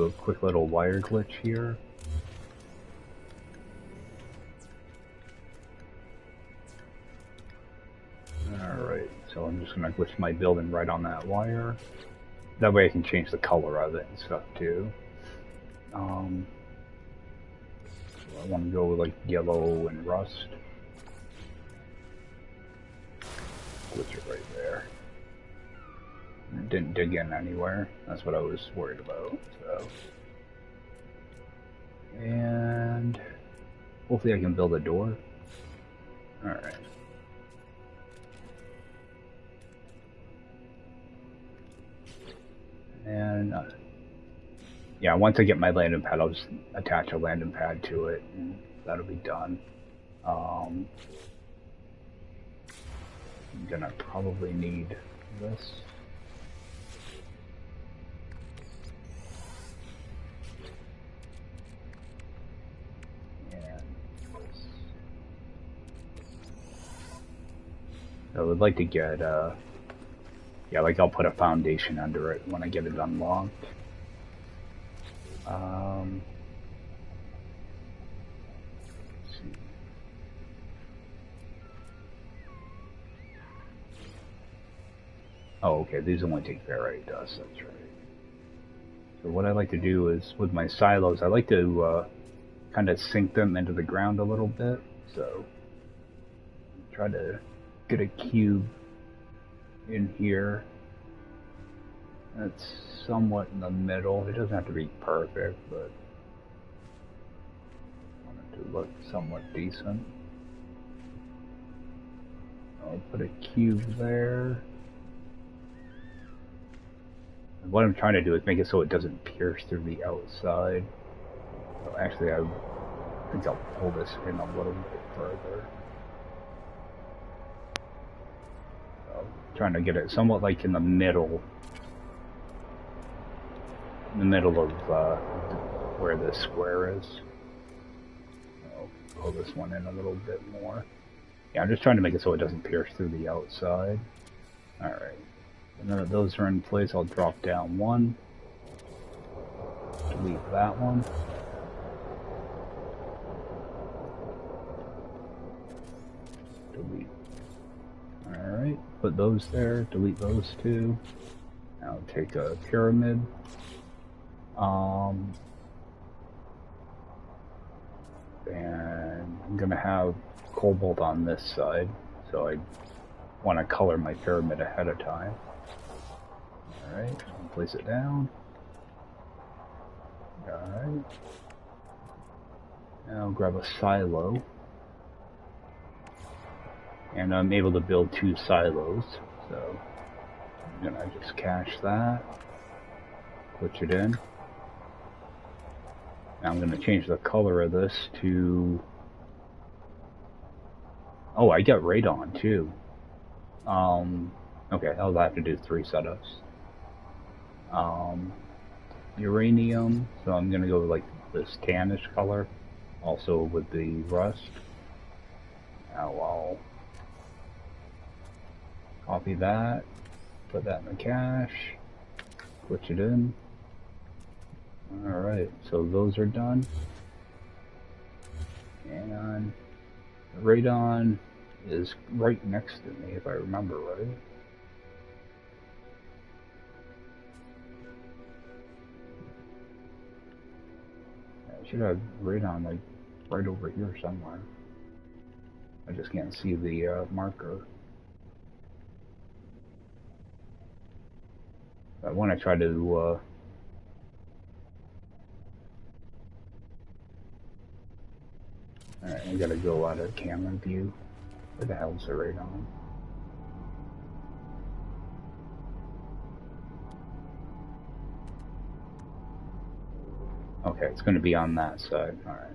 a quick little wire glitch here. Alright, so I'm just gonna glitch my building right on that wire. That way I can change the color of it and stuff too. So I want to go with like yellow and rust. Glitch it right there. It didn't dig in anywhere. That's what I was worried about. So, and hopefully I can build a door. All right. And yeah, once I get my landing pad, I'll just attach a landing pad to it, and that'll be done. I'm gonna probably need this. And this. I would like to get, yeah, like I'll put a foundation under it when I get it unlocked. Let's see. Oh, okay, these only take ferrite dust, that's right. So what I like to do is, with my silos, I like to kind of sink them into the ground a little bit. So try to get a cube in here. That's somewhat in the middle. It doesn't have to be perfect, but I want it to look somewhat decent. I'll put a cube there. And what I'm trying to do is make it so it doesn't pierce through the outside. So actually, I think I'll pull this in a little bit further. So, trying to get it somewhat like in the middle. In the middle of where this square is. I'll pull this one in a little bit more. Yeah, I'm just trying to make it so it doesn't pierce through the outside. Alright. And then that those are in place, I'll drop down one. Delete that one. Delete. Alright, put those there, delete those two. Now take a pyramid. And I'm gonna have Cobalt on this side, so I want to color my pyramid ahead of time. Alright, place it down. Alright. Now grab a silo. And I'm able to build 2 silos, so I'm gonna just cache that. Put it in. Now I'm going to change the color of this to... Oh, I got Radon too. Okay, I'll have to do 3 setups. Uranium, so I'm gonna go with like this tannish color, also with the rust. Now I'll copy that, put that in the cache, switch it in. Alright, so those are done. And Radon is right next to me, if I remember right. I should have Radon like right over here somewhere. I just can't see the marker. But when I try to alright, I gotta go out of camera view. Where the hell's the Radon? Okay, it's gonna be on that side. Alright.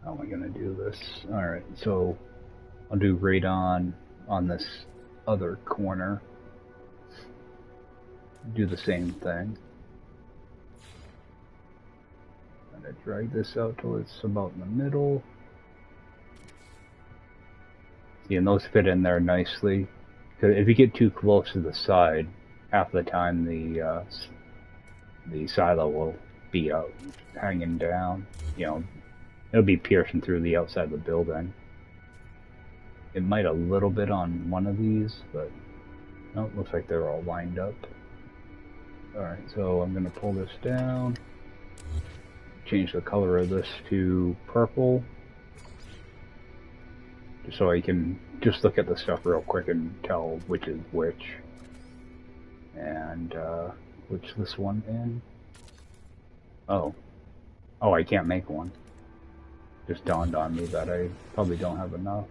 How am I gonna do this? Alright, so I'll do Radon on this other corner. Do the same thing. I'm gonna drag this out till it's about in the middle. See, and those fit in there nicely. Because if you get too close to the side, half the time the silo will be out hanging down. You know, it'll be piercing through the outside of the building. It might a little bit on one of these, but no, it looks like they're all lined up. Alright, so I'm going to pull this down, change the color of this to purple, just so I can just look at the stuff real quick and tell which is which. And switch this one in. Oh, I can't make one. Just dawned on me that I probably don't have enough.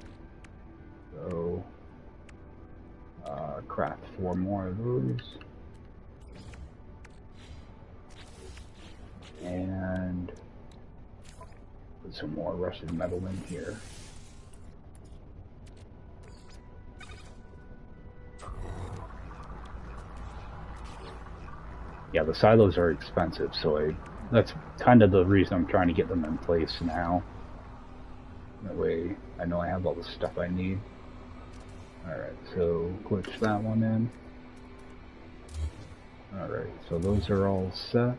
So, craft 4 more of those. And put some more rusted metal in here. Yeah, the silos are expensive, so that's kind of the reason I'm trying to get them in place now. That way I know I have all the stuff I need. Alright, so glitch that one in. Alright, so those are all set.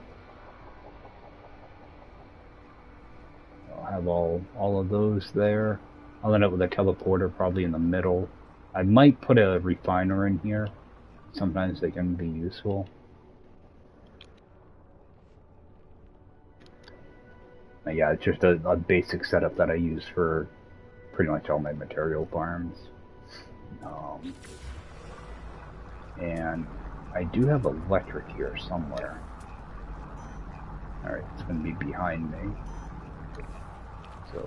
I'll have all of those there. I'll end up with a teleporter probably in the middle. I might put a refiner in here. Sometimes they can be useful. Yeah, it's just a basic setup that I use for pretty much all my material farms. And I do have electric here somewhere. Alright, it's going to be behind me. So,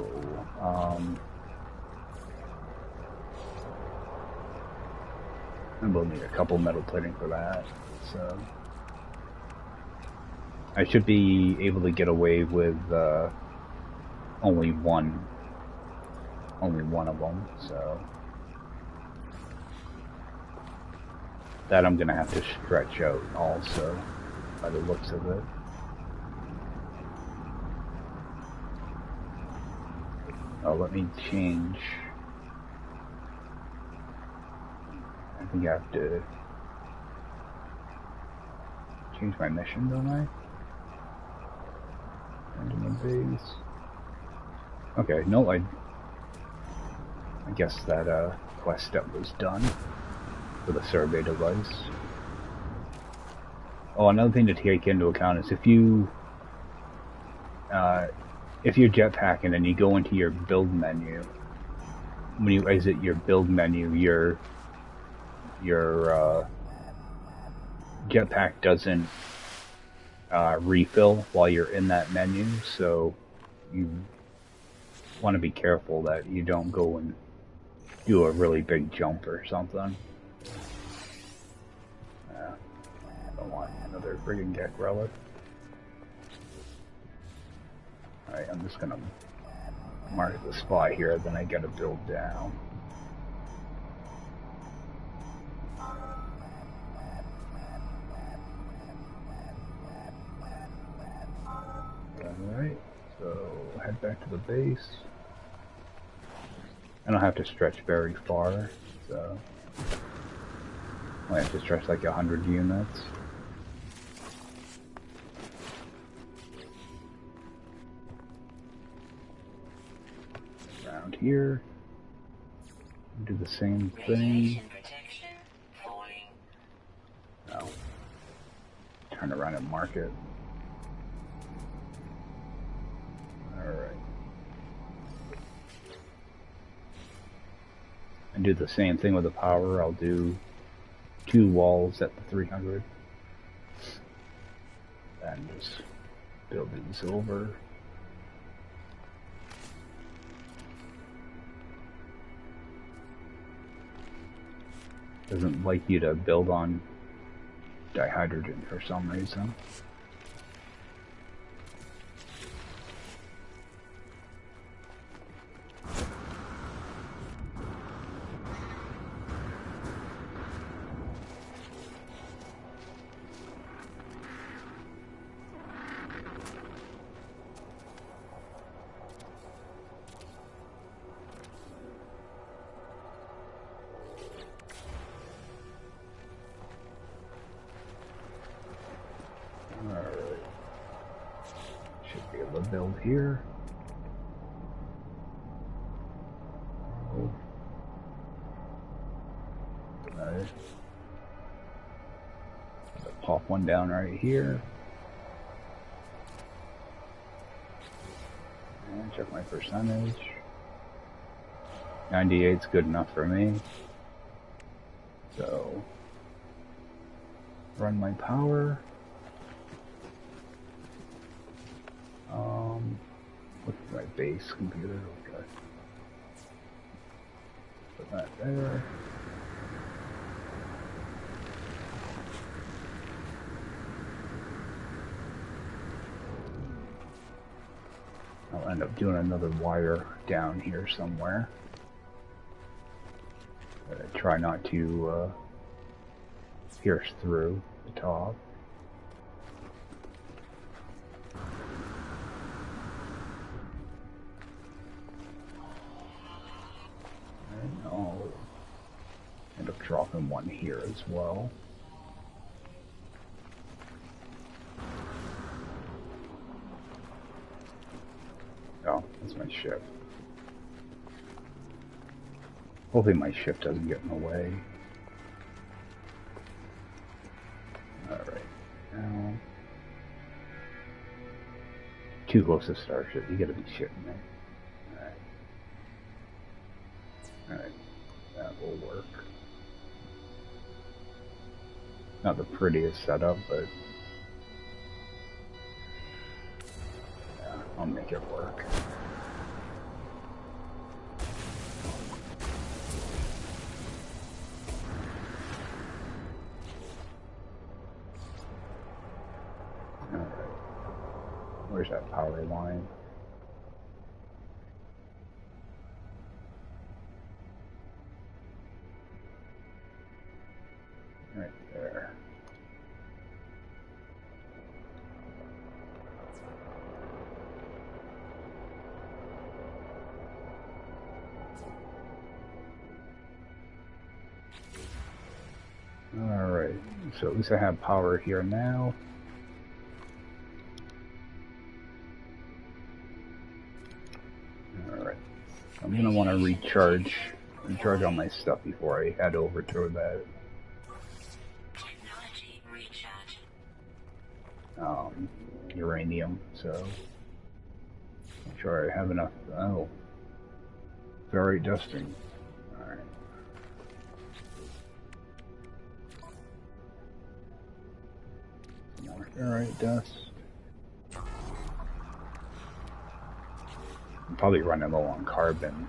I will need a couple metal plating for that. So, I should be able to get away with only one of them. So that I'm gonna have to stretch out also, by the looks of it. Oh, let me change. I think I have to change my mission, don't I? Into my base. Okay, no, I guess that quest step was done for the survey device. Oh, another thing to take into account is if you're jetpacking and you go into your build menu, when you exit your build menu, your jetpack doesn't refill while you're in that menu, so you want to be careful that you don't go and do a really big jump or something. I don't want another friggin' Gek relic. Alright, I'm just gonna Mark the spot here, then I gotta build down. Alright, so head back to the base. I don't have to stretch very far, so I have to stretch like 100 units. Around here, do the same thing. Oh, turn around and mark it. Alright. And do the same thing with the power. I'll do 2 walls at the 300. And just build these over. Doesn't like you to build on dihydrogen for some reason. Build here. Nice. Pop one down right here. And check my percentage. 98's good enough for me. So run my power. What's my base computer? Okay. Put that there. I'll end up doing another wire down here somewhere. Try not to pierce through the top. I'll end up dropping one here as well. Oh, that's my ship. Hopefully my ship doesn't get in the way. Alright, now... Too close to Starship, you gotta be shitting me. Alright, that will work. Not the prettiest setup, but yeah, I'll make it work. Alright, where's that power line? Right there. Alright, so at least I have power here now. Alright, I'm gonna want to recharge all my stuff before I head over to that uranium, so I'm sure I have enough. Oh, ferrite dusting. Alright. Some more ferrite dust. I'm probably running low on carbon.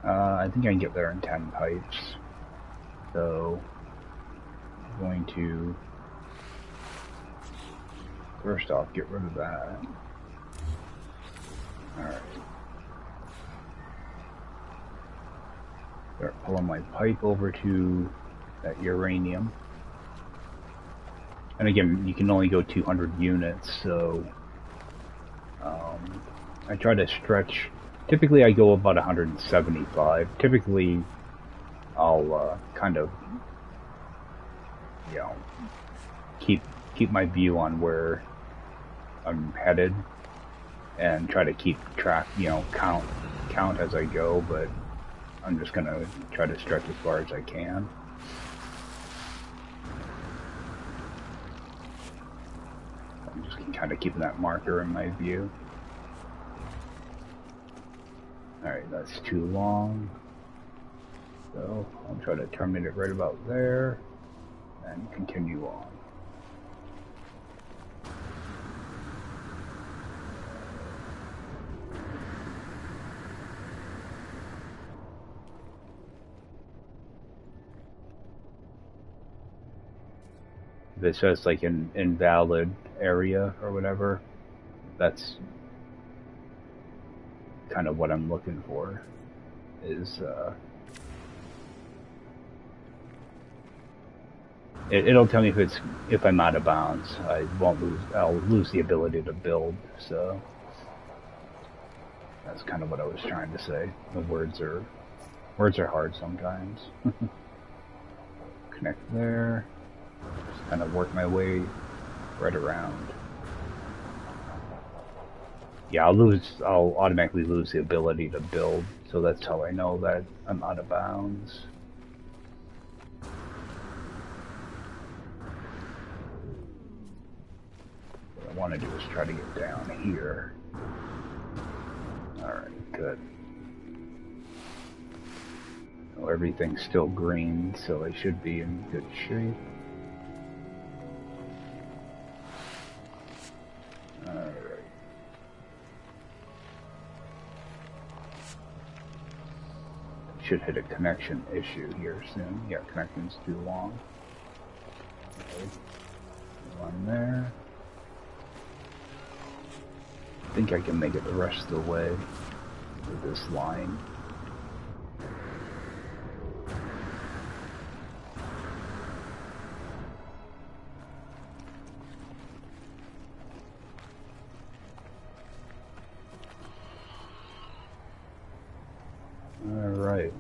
I think I can get there in 10 pipes. So I'm going to first off get rid of that. Alright. Start pulling my pipe over to that uranium. And again, you can only go 200 units, so I try to stretch. Typically I go about 175. Typically I'll kind of, you know, keep my view on where I'm headed and try to keep track, you know, count as I go, but I'm just gonna try to stretch as far as I can. I'm just kind of keeping that marker in my view. Alright, that's too long. So I'll try to terminate it right about there and continue on. If it says like an invalid area or whatever, that's kind of what I'm looking for, is it'll tell me if I'm out of bounds. I'll lose the ability to build, so that's kind of what I was trying to say. The words are hard sometimes. Connect there. Just kind of work my way right around. Yeah, I'll automatically lose the ability to build, so that's how I know that I'm out of bounds. What I want to do is try to get down here. Alright, good. Well, everything's still green, so I should be in good shape. Alright. Should hit a connection issue here soon. Yeah, connection's too long. Okay. One there. I think I can make it the rest of the way with this line. Alright.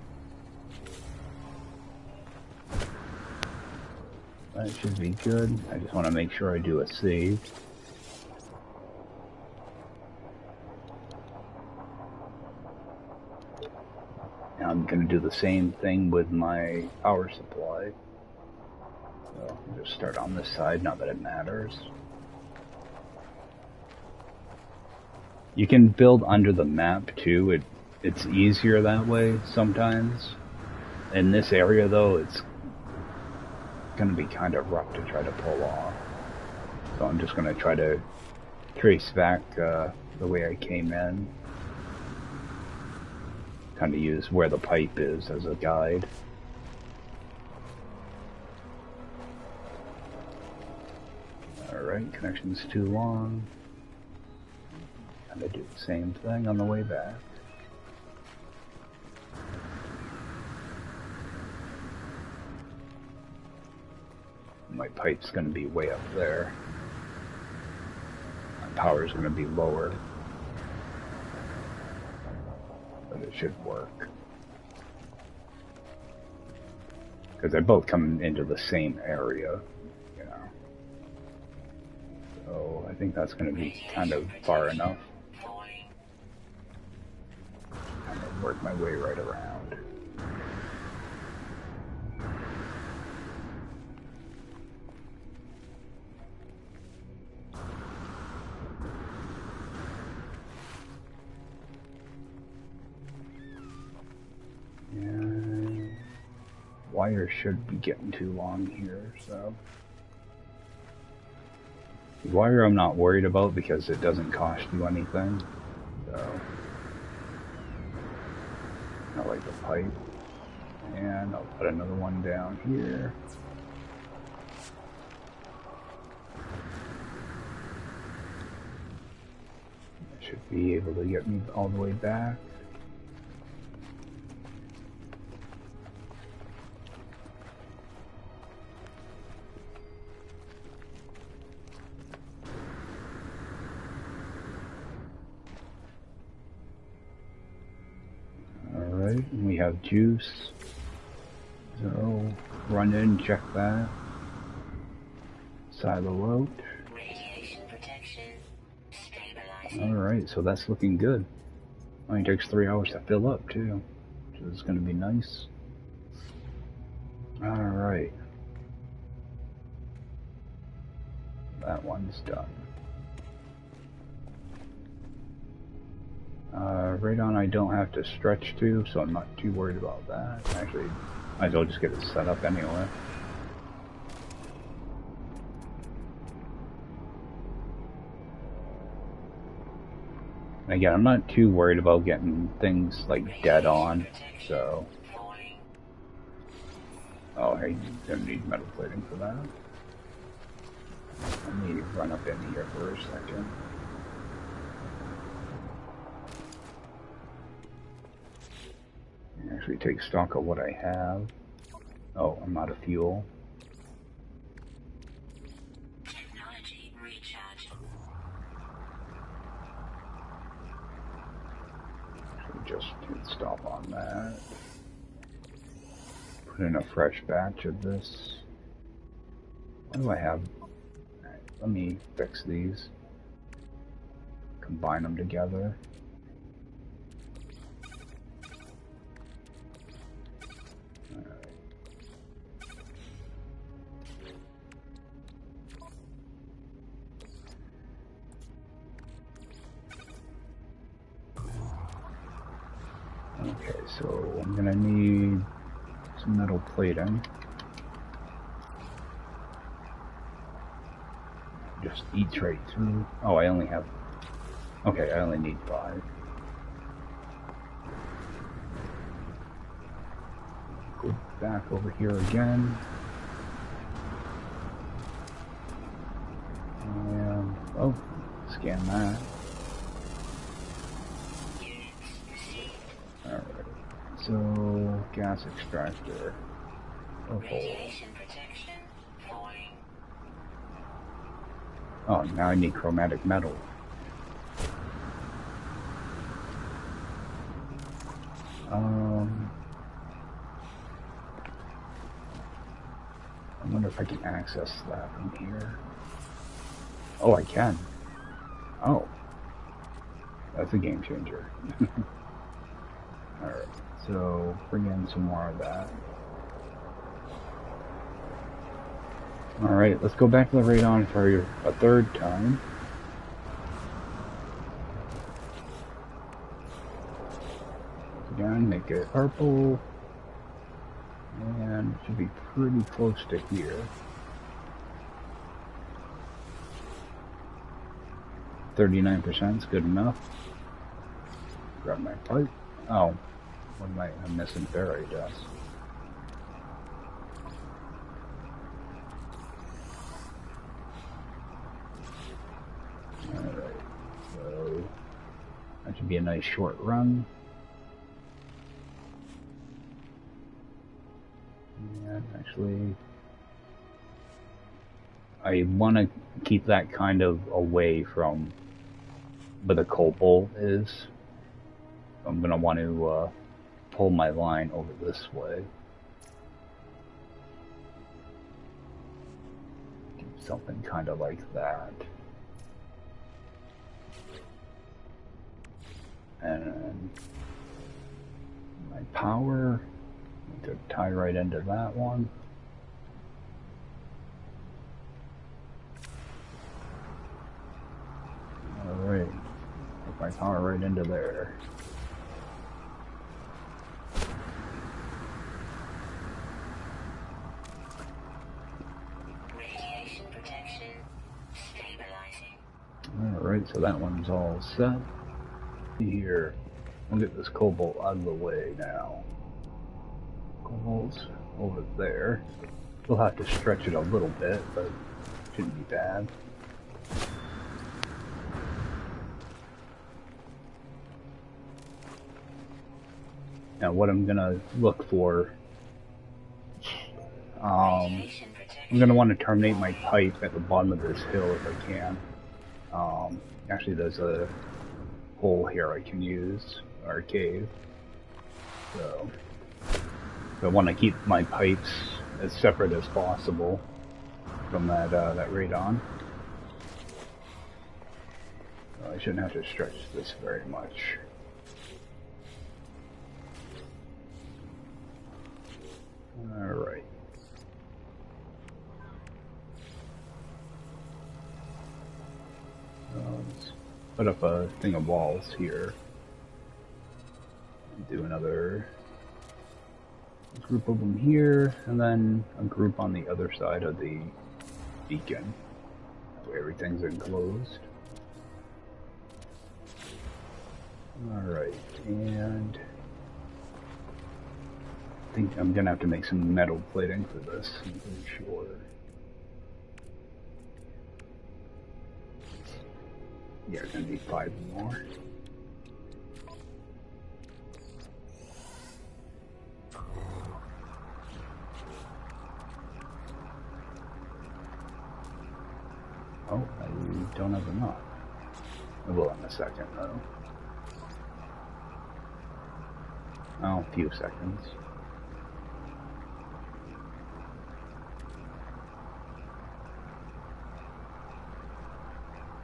That should be good. I just want to make sure I do a save. Now I'm going to do the same thing with my power supply. So I'll just start on this side, not that it matters. You can build under the map too. It's easier that way sometimes. In this area though, it's going to be kind of rough to try to pull off. So I'm just going to try to trace back the way I came in. Kind of use where the pipe is as a guide. Alright, connection's too long. Kind of do the same thing on the way back. My pipe's going to be way up there. My power's going to be lower. But it should work. Because they both come into the same area, you know. So I think that's going to be kind of far enough. Kind of work my way right around. Wire should be getting too long here, so the wire I'm not worried about because it doesn't cost you anything. So I like the pipe, and I'll put another one down here. should be able to get me all the way back. Alright, we have juice. So, run in, check that. Silo out. Radiation protection stabilizing. Alright, so that's looking good. Only takes 3 hours to fill up too, so it's gonna be nice. Alright. That one's done. Radon I don't have to stretch to, so I'm not too worried about that. Actually, might as well just get it set up anyway. And again, I'm not too worried about getting things like dead on, so... Oh, hey, gonna need metal plating for that. Let me run up in here for a second. Actually take stock of what I have. Oh, I'm out of fuel. Technology recharge. Just hit stop on that. Put in a fresh batch of this. What do I have? Right, let me fix these. Combine them together. Okay, so I'm gonna need some metal plating. Just eats right through. Oh, I only have... Okay, I only need 5. Go back over here again. And... oh, scan that. Alright, so gas extractor. Radiation protection falling. Oh, now I need chromatic metal. I wonder if I can access that from here. Oh, I can. Oh. That's a game changer. Alright, so bring in some more of that. Alright, let's go back to the radon for a third time. Again, make it purple. And it should be pretty close to here. 39% is good enough. Grab my pipe. Oh, what am I'm missing ferrite dust. Alright, so that should be a nice short run. And actually, I want to keep that kind of away from where the cobalt is. I'm going to want to pull my line over this way. Something kind of like that. And my power, I could tie right into that one. Alright, put my power right into there. Radiation protection stabilizing. Alright, so that one's all set. Here, we'll get this cobalt out of the way now. Cobalt's over there. We'll have to stretch it a little bit, but it shouldn't be bad. Now what I'm gonna look for, I'm gonna want to terminate my pipe at the bottom of this hill if I can. Actually there's a hole here I can use, or a cave. So I want to keep my pipes as separate as possible from that radon. I shouldn't have to stretch this very much. Alright. Let's put up a thing of walls here. Do another group of them here, and then a group on the other side of the beacon. That way everything's enclosed. Alright, and I think I'm gonna have to make some metal plating for this, I'm pretty sure. Yeah, gonna need 5 more. Oh, I don't have enough. I will in a second, though. Oh, a few seconds.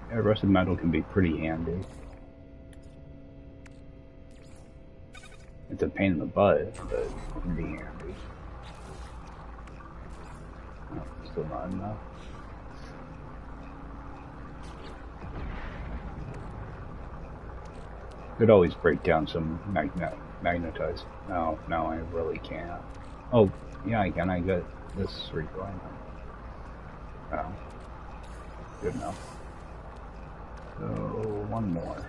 Yeah, rusted metal can be pretty handy. It's a pain in the butt, but it can be handy. Oh, still not enough. Could always break down some magnetized. No, I really can't. Oh, yeah, I can. I got this requirement. Oh, good enough. So, one more.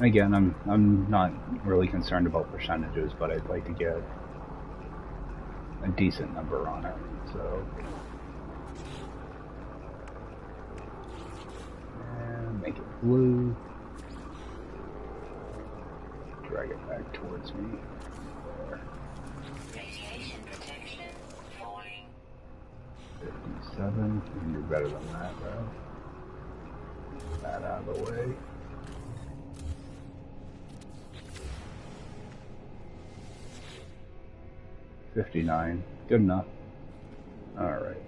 Again, I'm not really concerned about percentages, but I'd like to get a decent number on it. So, and make it blue. Drag it back towards me. There. Radiation protection falling. 57. You can do better than that, though. That out of the way. $59. Good enough. Alright.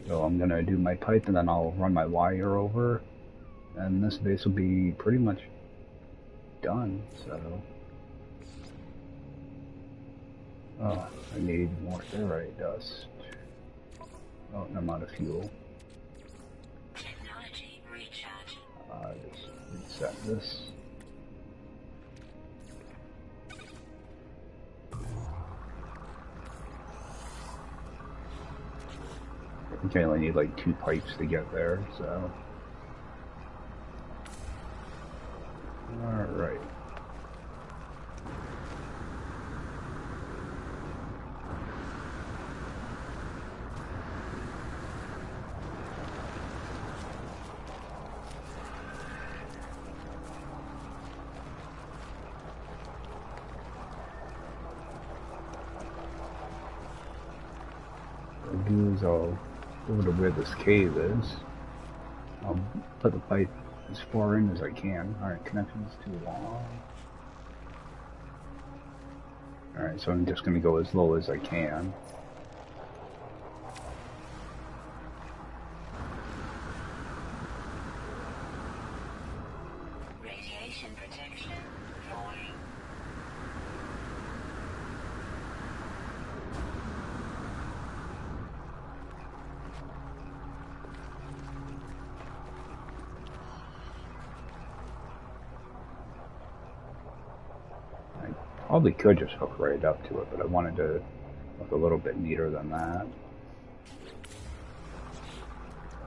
So I'm gonna do my pipe and then I'll run my wire over. And this base will be pretty much done, so. Oh, I need more ferrite dust. Oh, and I'm out of fuel. Technology recharging. Just reset this. I think I only need like 2 pipes to get there, so. Alright. What I'll do is I'll go over to where this cave is. I'll put the pipe as far in as I can. Alright, connection's too long. Alright, so I'm just going to go as low as I can. Radiation protection falling. Probably could just hook right up to it, but I wanted to look a little bit neater than that.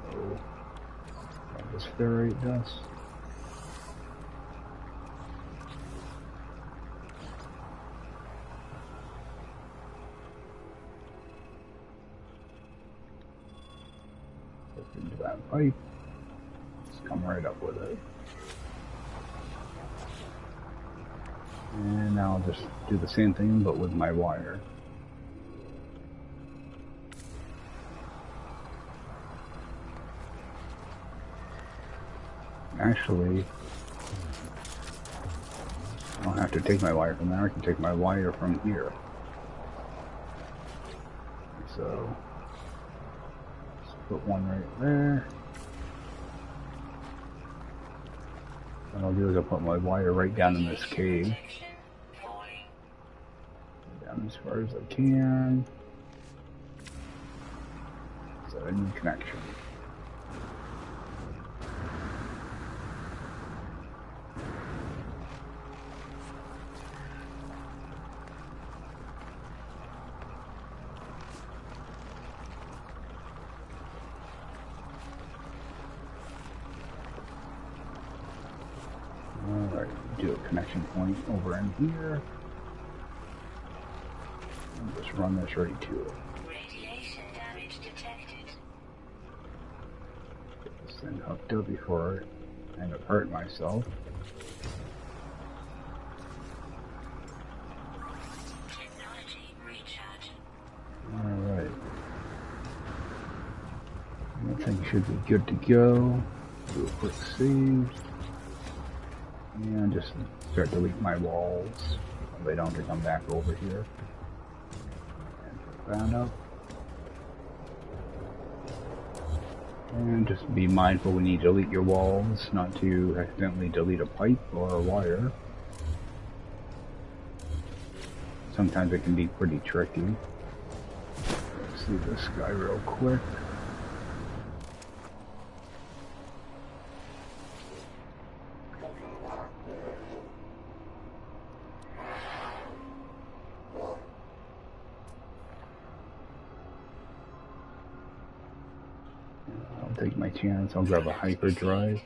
So, this ferrite dust. Look into that pipe. Just come right up with it. And now I'll just do the same thing, but with my wire. Actually, I don't have to take my wire from there, I can take my wire from here. So, let's put one right there. What I'll do is I'll put my wire right down in this cave. Down as far as I can. So a new connection. Alright, do a connection point over in here. And just run this right to it. Radiation damage detected. Get this thing hooked up before I end up hurting myself. Technology recharging. Alright. That thing should be good to go. Do a quick save. And just start deleting my walls so they don't have to come back over here. And put that up. And just be mindful when you delete your walls not to accidentally delete a pipe or a wire. Sometimes it can be pretty tricky. Let's see this guy real quick. I'll take my chance. I'll grab a hyperdrive.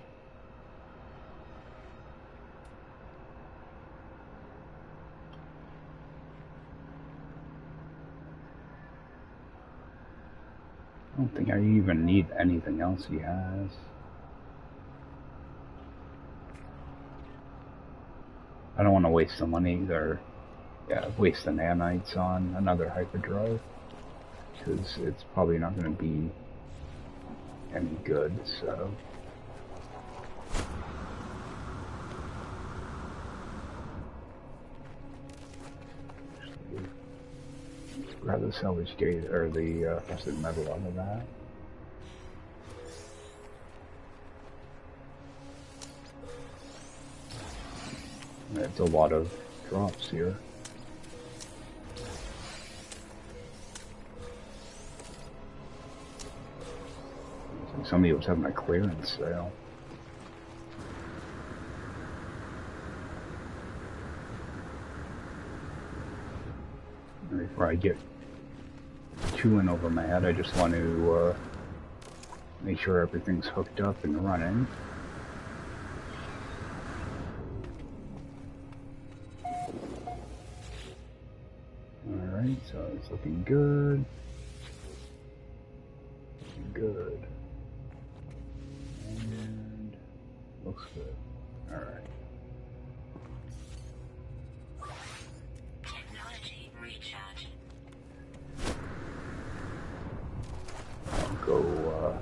I don't think I even need anything else he has. I don't want to waste the money or waste the nanites on another hyperdrive because it's probably not going to be any good, so. Grab the salvage gate or the rusted metal out of that. It's a lot of drops here. Somebody was having a clearance sale. Before I get chewing over my head, I just want to make sure everything's hooked up and running. Alright, so it's looking good. Looking good. And looks good. Alright. Technology recharging. I'll go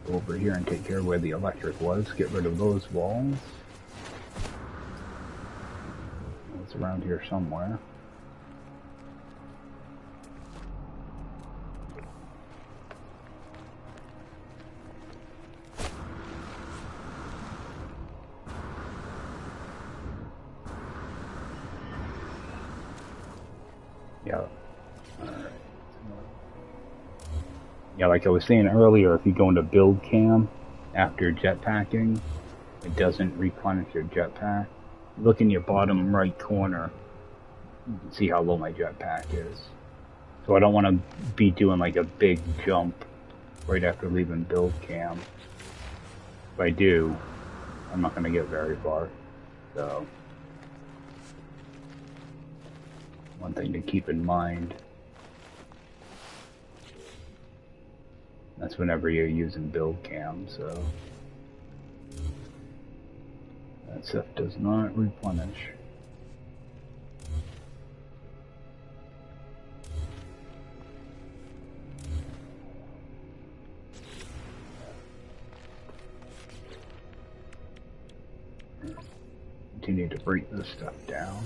over here and take care of where the electric was. Get rid of those walls. It's around here somewhere. Yeah. Alright. Yeah, like I was saying earlier, if you go into build cam after jetpacking, it doesn't replenish your jetpack. Look in your bottom right corner, you can see how low my jetpack is. So I don't want to be doing like a big jump right after leaving build cam. If I do, I'm not going to get very far. So, one thing to keep in mind. That's whenever you're using build cam, so. sift does not replenish. Continue to break this stuff down.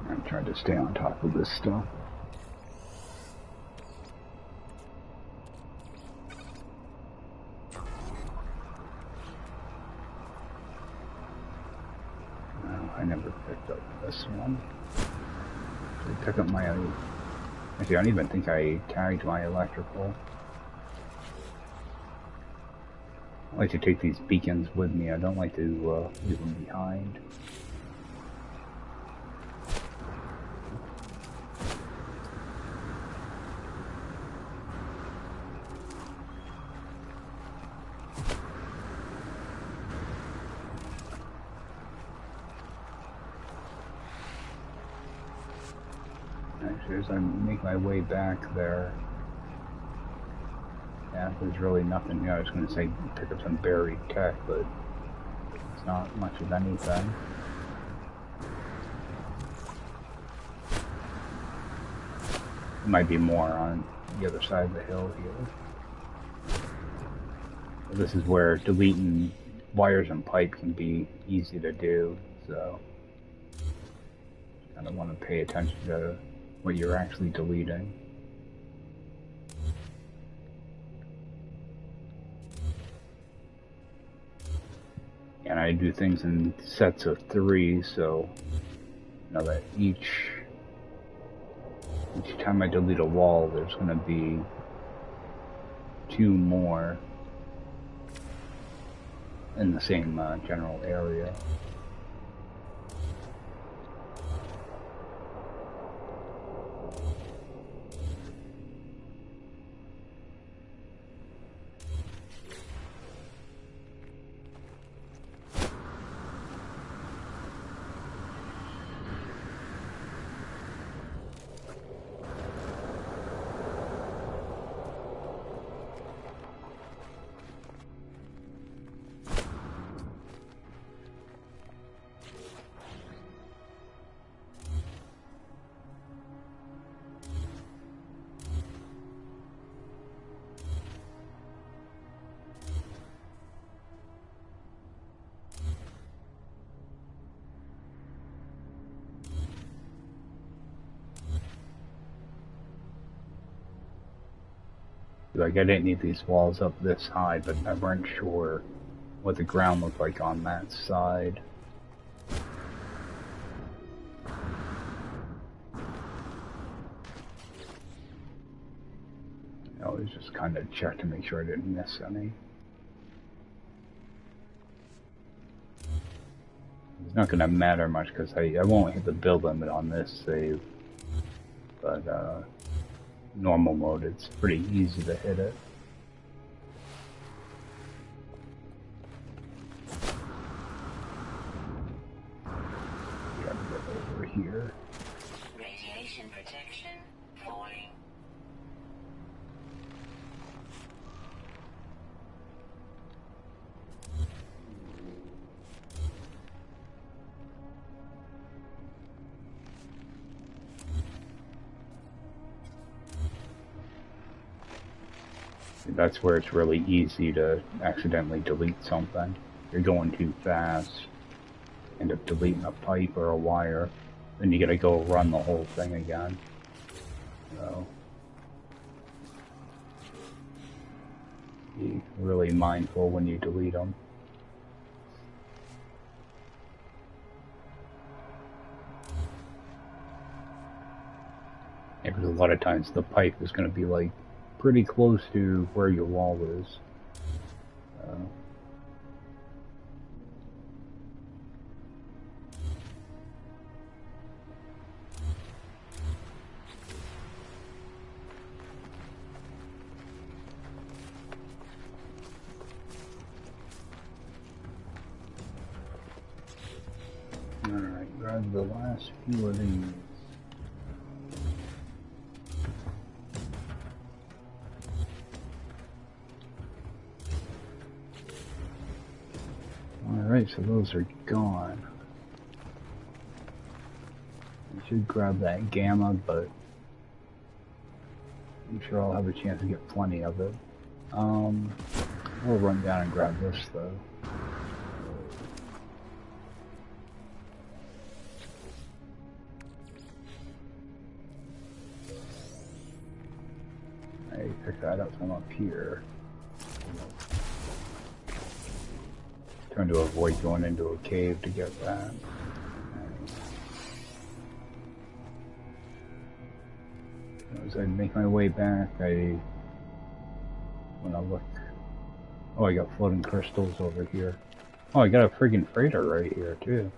I'm trying to stay on top of this stuff. No, I never picked up this one. I pick up my... Actually, I don't even think I tagged my electrical. I like to take these beacons with me. I don't like to leave them behind. Actually, as I make my way back there, yeah, there's really nothing here. I was going to say pick up some buried tech, but it's not much of anything. It might be more on the other side of the hill here. This is where deleting wires and pipe can be easy to do, so you kind of want to pay attention to what you're actually deleting. And I do things in sets of 3, so you know that each time I delete a wall, there's going to be 2 more in the same general area. Like, I didn't need these walls up this high, but I weren't sure what the ground looked like on that side. I always just kind of check to make sure I didn't miss any. It's not going to matter much because I won't hit the build limit on this save, but normal mode, it's pretty easy to hit it. Gotta get over here. Radiation protection falling. That's where it's really easy to accidentally delete something. You're going too fast, end up deleting a pipe or a wire, then you gotta go run the whole thing again. So, be really mindful when you delete them. Yeah, because a lot of times the pipe is going to be like pretty close to where your wall is. Alright, grab the last few of these. Alright, so those are gone. I should grab that gamma, but I'm sure I'll have a chance to get plenty of it. We'll run down and grab this though. I picked that up from up here. Trying to avoid going into a cave to get that. As I make my way back, when I look, oh, I got floating crystals over here. Oh, I got a friggin' freighter right here too.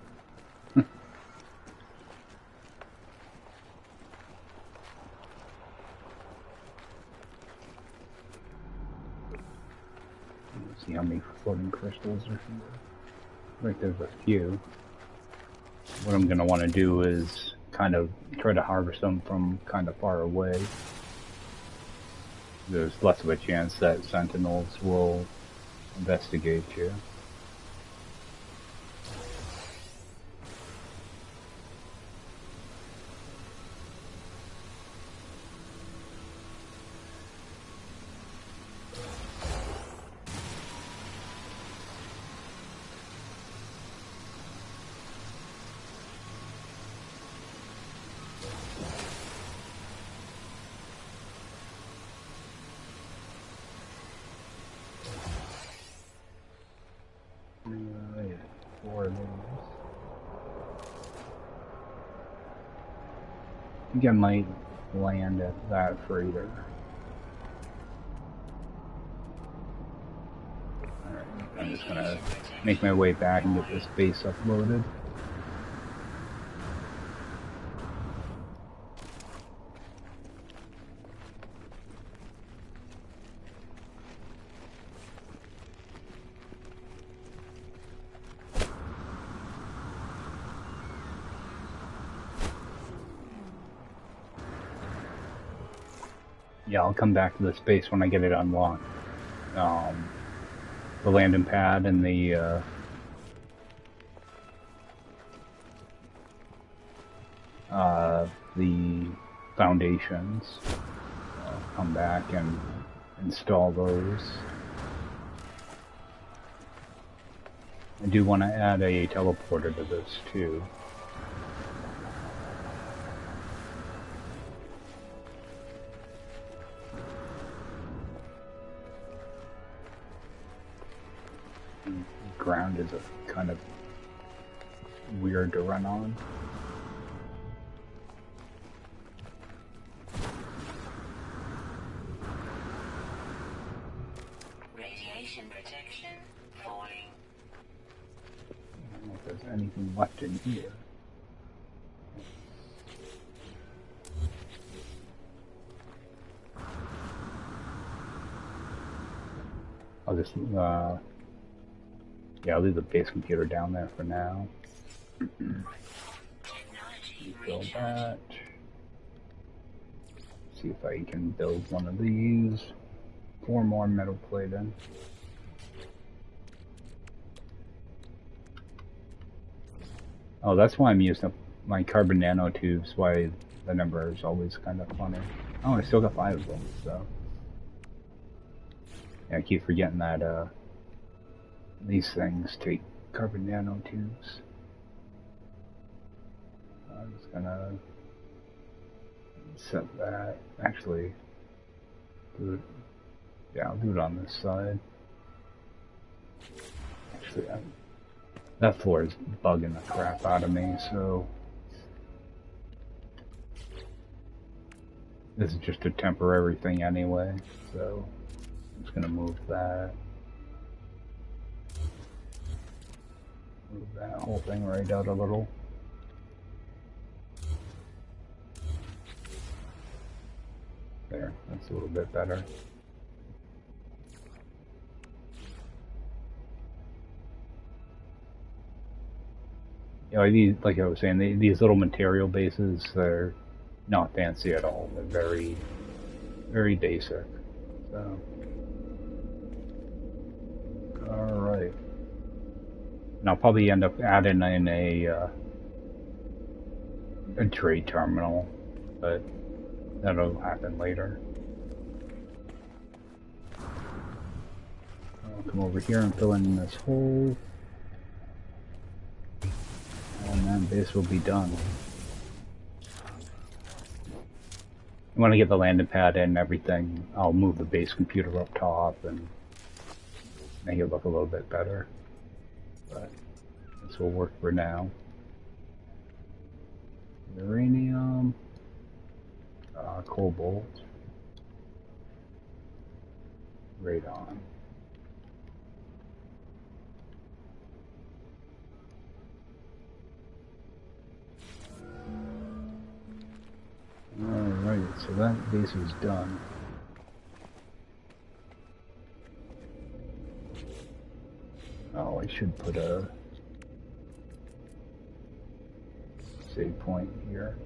Let's see how many floating crystals are here. Right, there's a few. What I'm gonna want to do is kind of try to harvest them from kind of far away. There's less of a chance that sentinels will investigate you. I think I might land at that freighter. Alright, I'm just gonna make my way back and get this base uploaded. Yeah, I'll come back to this base when I get it unlocked. The landing pad and the foundations. I'll come back and install those. I do want to add a teleporter to this too. Ground is a kind of weird to run on. Radiation protection falling. I don't know if there's anything left in here. I'll just yeah, I'll leave the base computer down there for now. Build that. See if I can build one of these. 4 more metal plating. Oh, that's why I'm using up my carbon nanotubes, why the number is always kind of funny. Oh, I still got 5 of them, so. Yeah, I keep forgetting that, these things take carbon nanotubes. I'm just gonna set that. Actually, do it. Yeah, I'll do it on this side. Actually, that floor is bugging the crap out of me, so This is just a temporary thing anyway, so I'm just gonna move that. Move that whole thing right out a little. There, that's a little bit better. You know, these, like I was saying, these little material bases, they're not fancy at all. They're very, very basic. So, alright. And I'll probably end up adding in a trade terminal, but that'll happen later. I'll come over here and fill in this hole. And then base will be done. When I get the landing pad in and everything, I'll move the base computer up top and make it look a little bit better. But this will work for now. Uranium, Cobalt, Radon. Alright, so that base is done. Oh, I should put a save point here.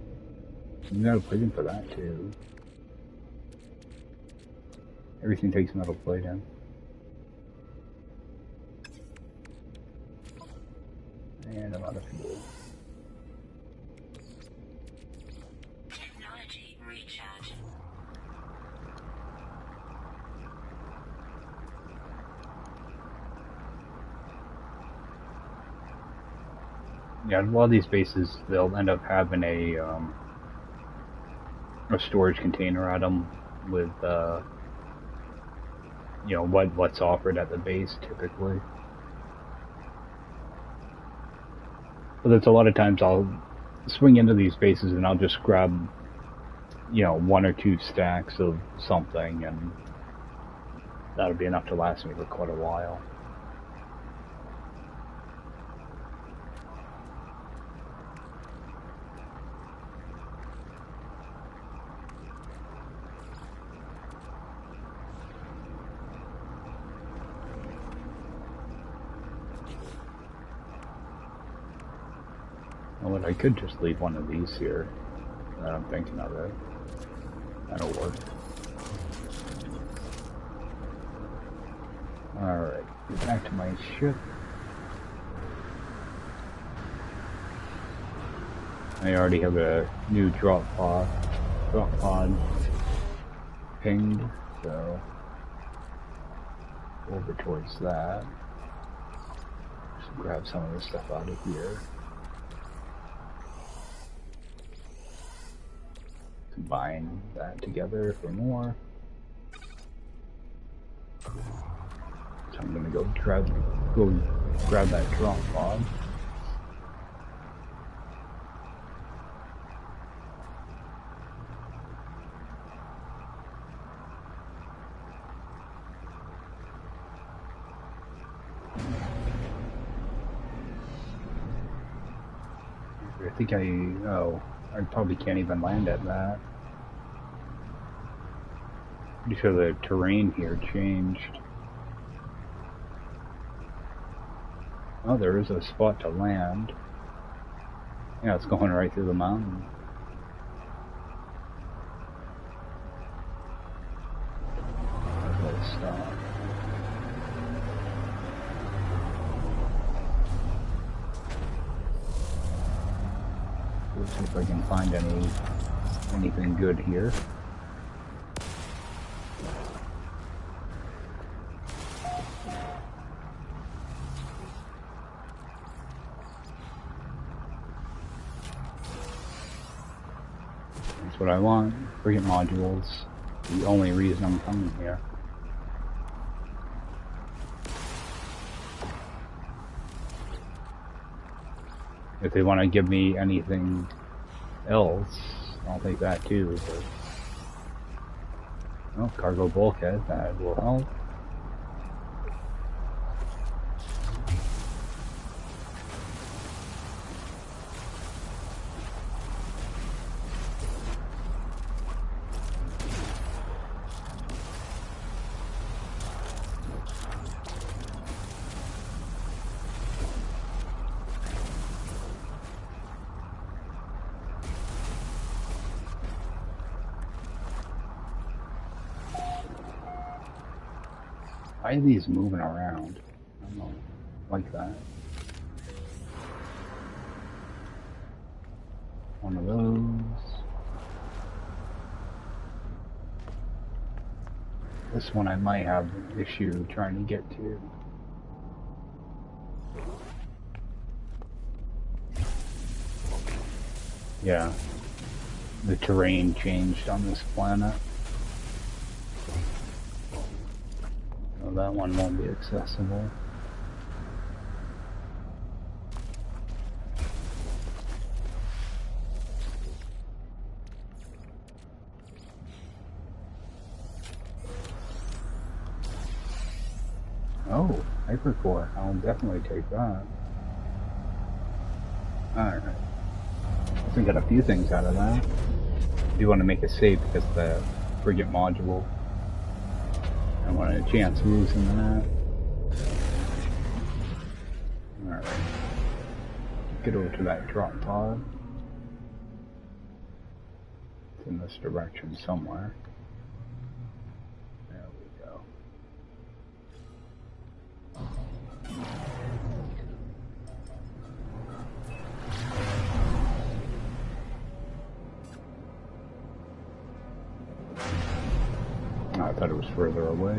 You gotta plate in for that too. Everything takes metal plate in. And I'm out of fuel. Technology recharge. Yeah, a lot of these bases, they'll end up having a storage container at them with, you know, what's offered at the base typically. But there's a lot of times I'll swing into these bases and I'll just grab, you know, 1 or 2 stacks of something, and that'll be enough to last me for quite a while. Well, I could just leave one of these here. I'm thinking of it. That'll work. Alright, get back to my ship. I already have a new drop pod pinged, so over towards that. Just grab some of this stuff out of here. Combine that together for more. So I'm gonna go grab that drop pod. I think I probably can't even land at that. Pretty sure the terrain here changed. Oh, there is a spot to land. Yeah, it's going right through the mountain. Let's stop. Let's see if I can find anything good here. That's what I want. Frigate modules. The only reason I'm coming here. If they want to give me anything else, I'll take that too. But Oh, cargo bulkhead, that will help. Why are these moving around? I don't know, like that. One of those. This one I might have an issue trying to get to. Yeah, the terrain changed on this planet. So that one won't be accessible. Oh, hypercore. I'll definitely take that. Alright. I got a few things out of that. I do want to make it safe because the frigate module. I want a chance of losing that. Alright. Get over to that drop pod. It's in this direction somewhere. There we go. Oh, I thought it was further away.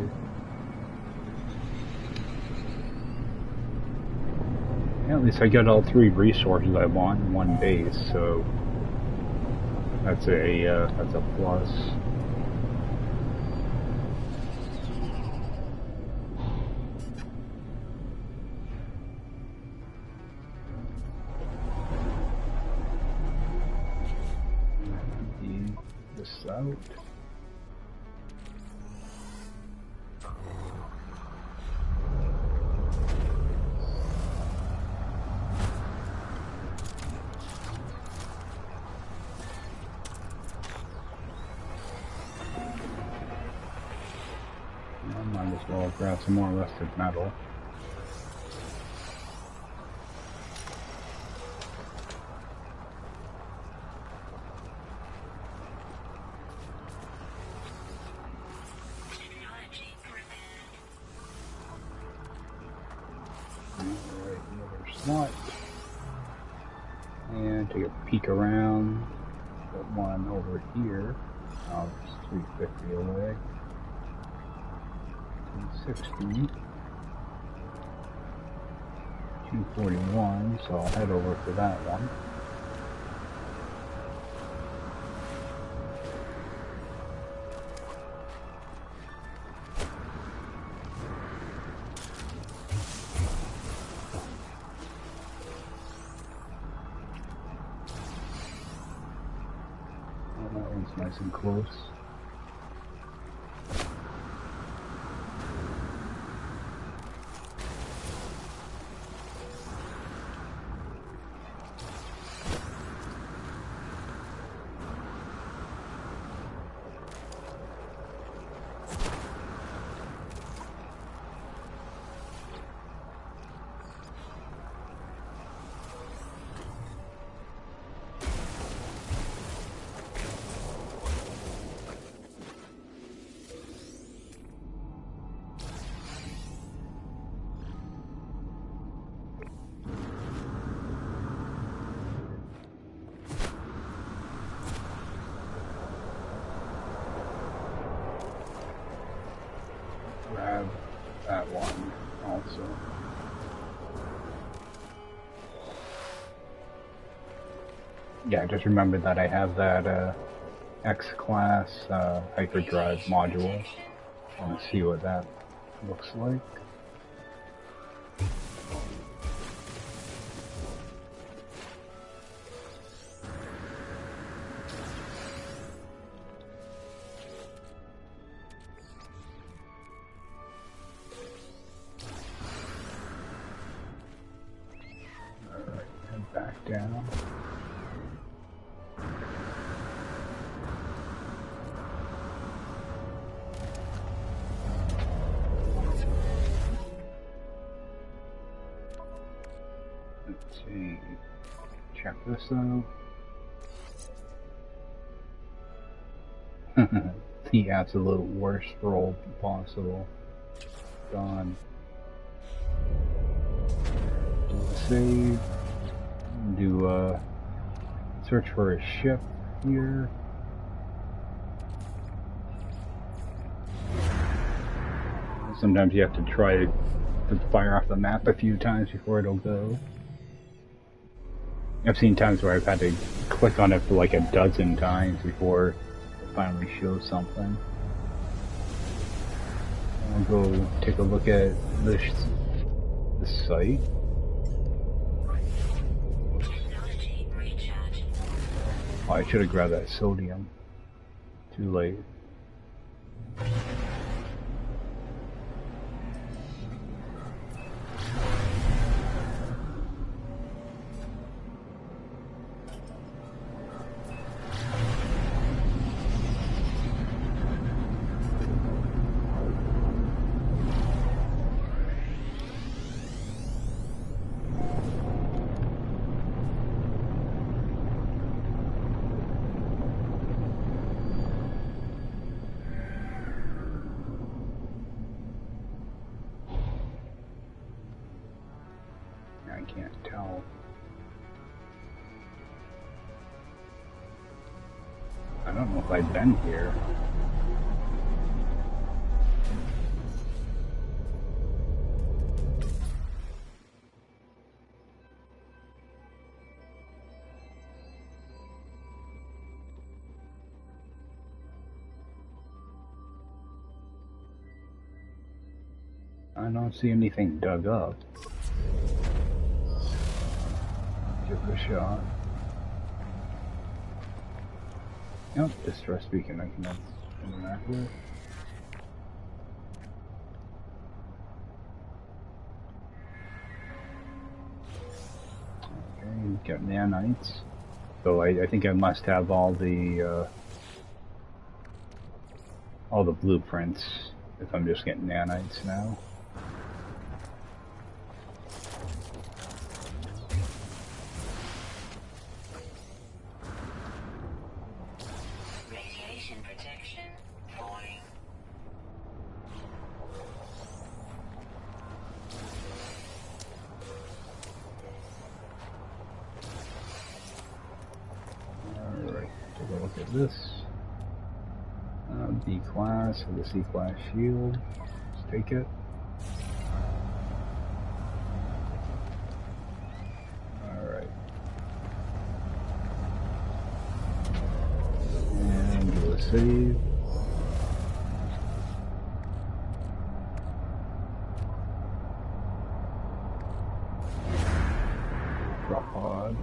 Yeah, at least I got all 3 resources I want in one base, so that's a plus. This out. Might as well grab some more rusted metal. Alright, another slot. And take a peek around. Got one over here. Oh, it's 350 away. 260. 241, so I'll head over to that one. Oh, that one's nice and close. Grab that one also. Yeah, just remember that I have that X-class hyperdrive module. I want to see what that looks like. down. Let's see. Check this out. The absolute worst roll possible. Gone. Do a save. Do a search for a ship here. Sometimes you have to try to fire off the map a few times before it'll go. I've seen times where I've had to click on it for like a dozen times before it finally shows something. I'll go take a look at this site. Oh, I should have grabbed that sodium. Too late. I can't tell. I don't know if I've been here. I don't see anything dug up. Give it a shot. Yep, distress beacon I can interact with. Okay, got nanites. So I think I must have all the blueprints if I'm just getting nanites now. This B class with the C class shield. Let's take it. Alright. And do a save. Drop pod.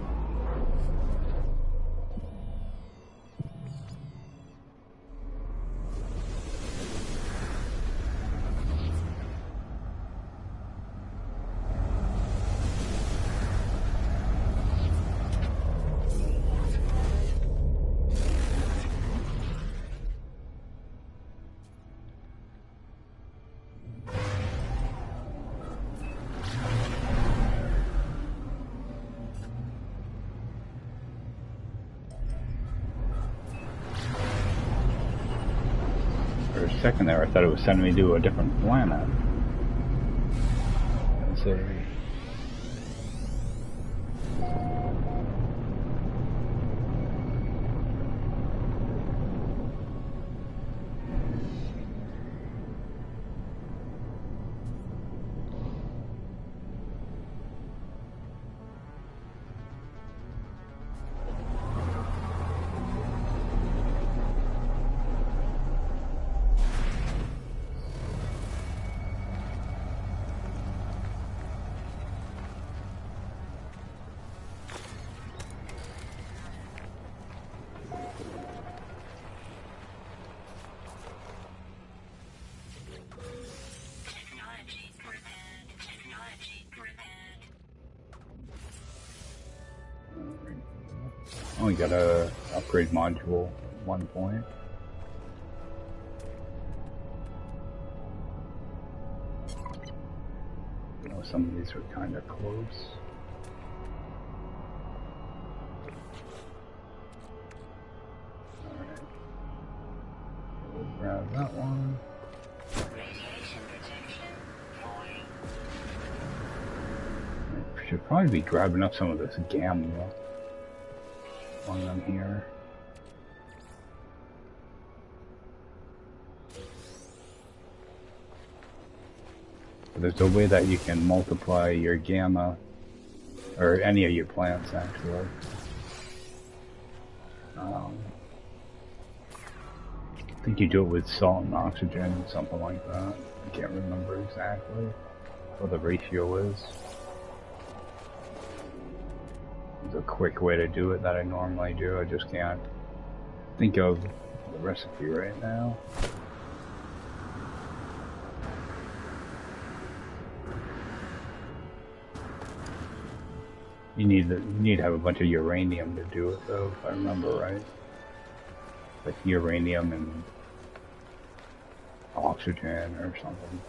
For a second there, I thought it was sending me to a different planet. Let's see. Only got a upgrade module at one point. You know, some of these are kind of close. Alright. We'll grab that one. Radiation protection falling. Should probably be grabbing up some of this gamma while I'm here. But there's a way that you can multiply your gamma, or any of your plants actually. I think you do it with salt and oxygen, something like that. I can't remember exactly what the ratio is. It's a quick way to do it that I normally do. I just can't think of the recipe right now. You need to have a bunch of uranium to do it though, if I remember right. Like uranium and oxygen or something.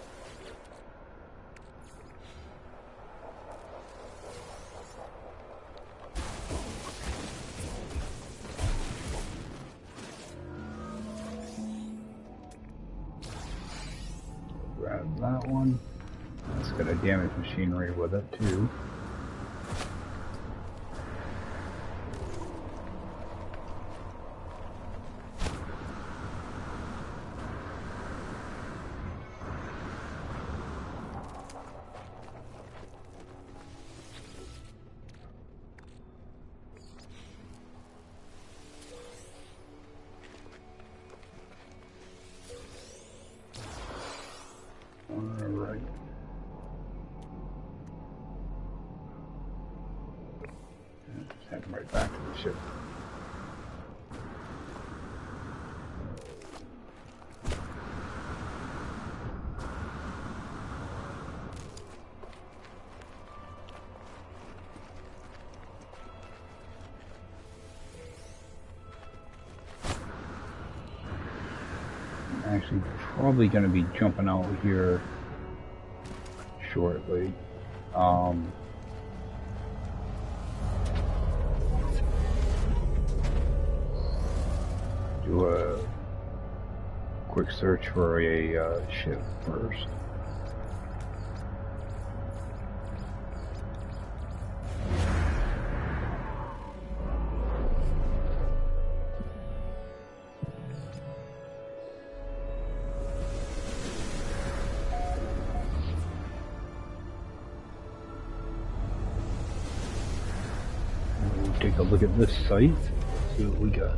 Grab that one. It's got a damaged machinery with it too. Actually probably going to be jumping out here shortly. Do a quick search for a ship first. Take a look at this site, see what we got.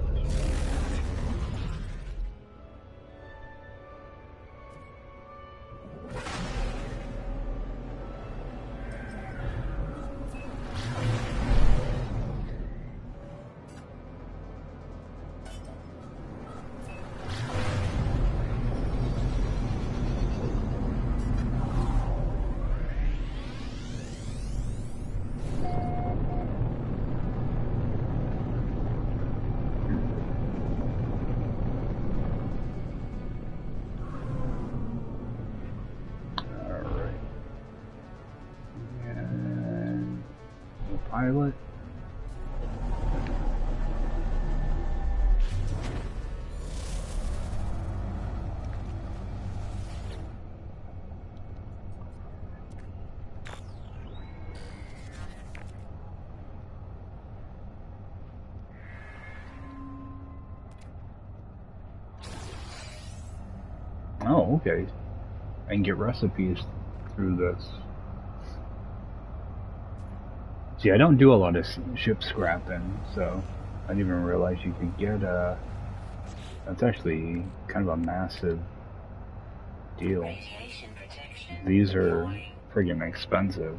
Pilot. Oh, okay. I can get recipes through this. See, I don't do a lot of ship scrapping, so I didn't even realize you could get that's actually kind of a massive deal. These are friggin' expensive.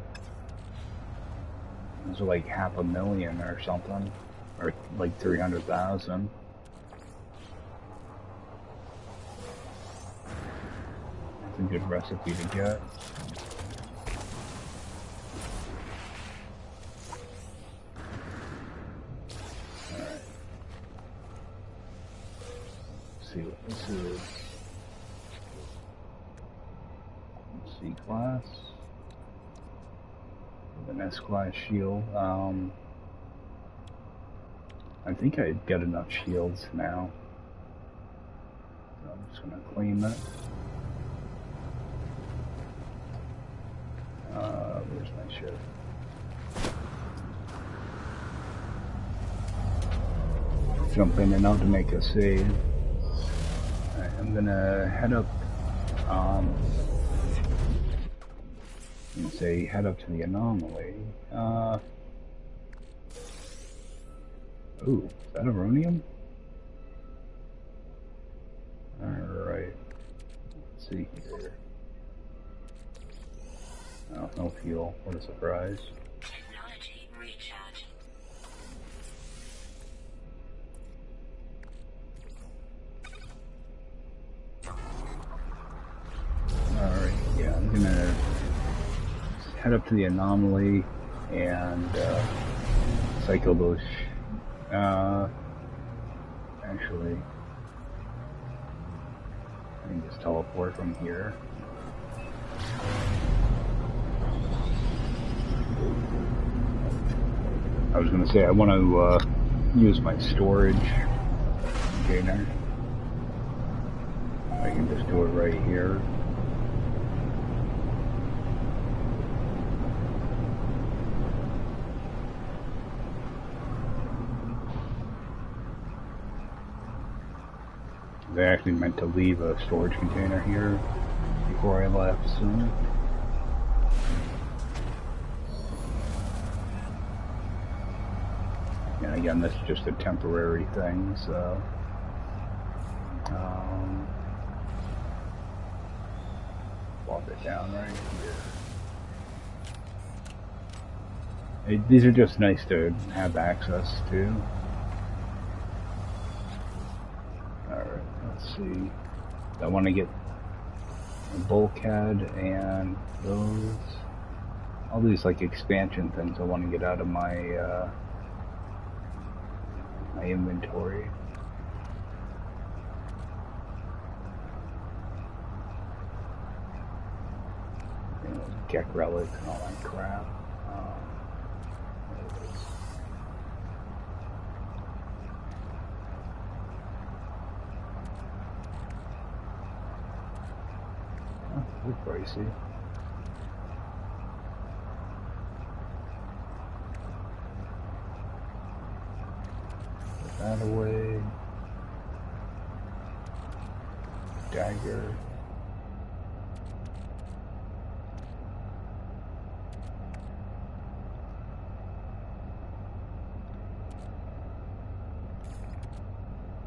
These are like $500,000 or something, or like 300,000. That's a good recipe to get. Alright. see what this is. C-class. An S-class shield. I think I got enough shields now. So I'm just gonna claim it. Where's my ship? Jump in and out to make a save. Alright, I'm gonna head up. Head up to the anomaly. Ooh, is that Uranium? Alright. Let's see here. Oh, no fuel. What a surprise. Technology recharging. Alright, yeah, I'm gonna head up to the anomaly and cycle those. Actually, I can just teleport from here. I was gonna say I want to use my storage container. I can just do it right here. I actually meant to leave a storage container here before I left, so. And again, this is just a temporary thing, so. Plop it down right here. These are just nice to have access to. Alright, let's see. I want to get a bulkhead and those. All these like expansion things I want to get out of my my inventory. You know, Gek relics and all that crap. They're pricey. Put that away. Dagger.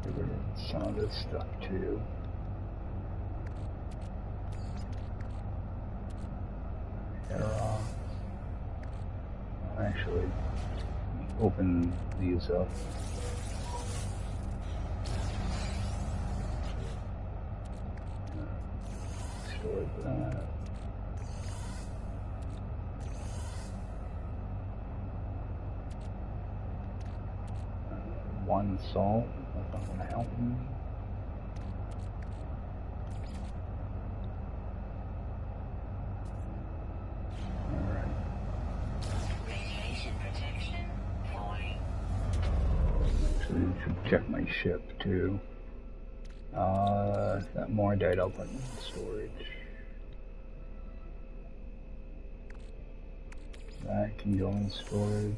Get rid of some of this stuff too. Actually, open these up. Store that. One salt. That's not going to help me. Check my ship too. That more died up in storage. That can go in storage.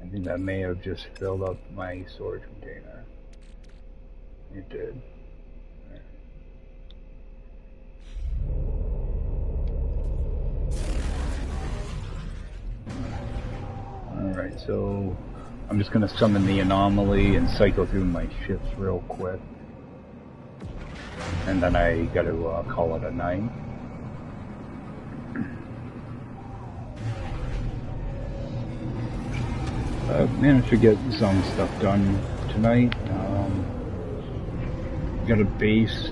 I think that may have just filled up my storage container. It did. Alright, so I'm just going to summon the anomaly and cycle through my ships real quick. And then I got to call it a night. Managed to get some stuff done tonight. Got a base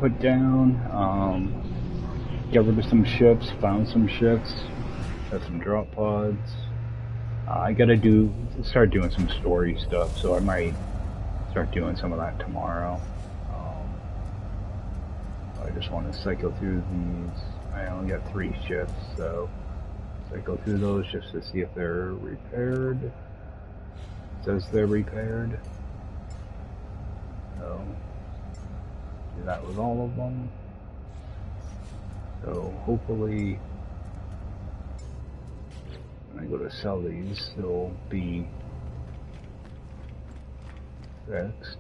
put down. Got rid of some ships, found some ships, got some drop pods. I gotta start doing some story stuff, so I might start doing some of that tomorrow. I just want to cycle through these. I only got 3 ships, so cycle through those just to see if they're repaired. It says they're repaired. So do that with all of them. So hopefully when I go to sell these, they'll be fixed.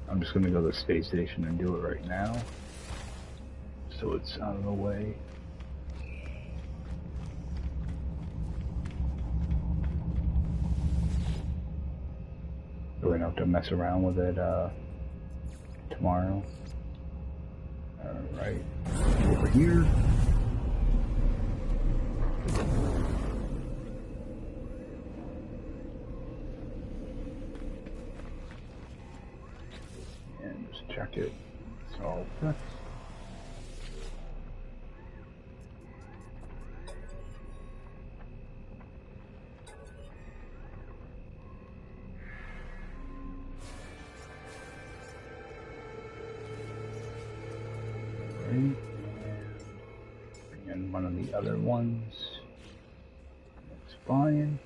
I'm just going to go to the space station and do it right now, so it's out of the way. So we don't have to mess around with it tomorrow. Alright, over here. And just check it. It's all fixed. Bring in one of the other ones. That's fine.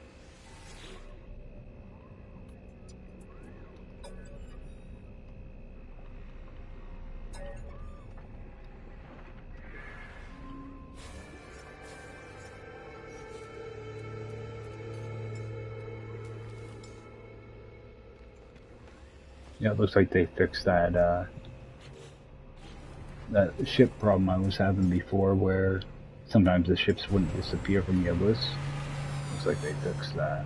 Yeah, it looks like they fixed that that ship problem I was having before, where sometimes the ships wouldn't disappear from your list. Looks like they fixed that.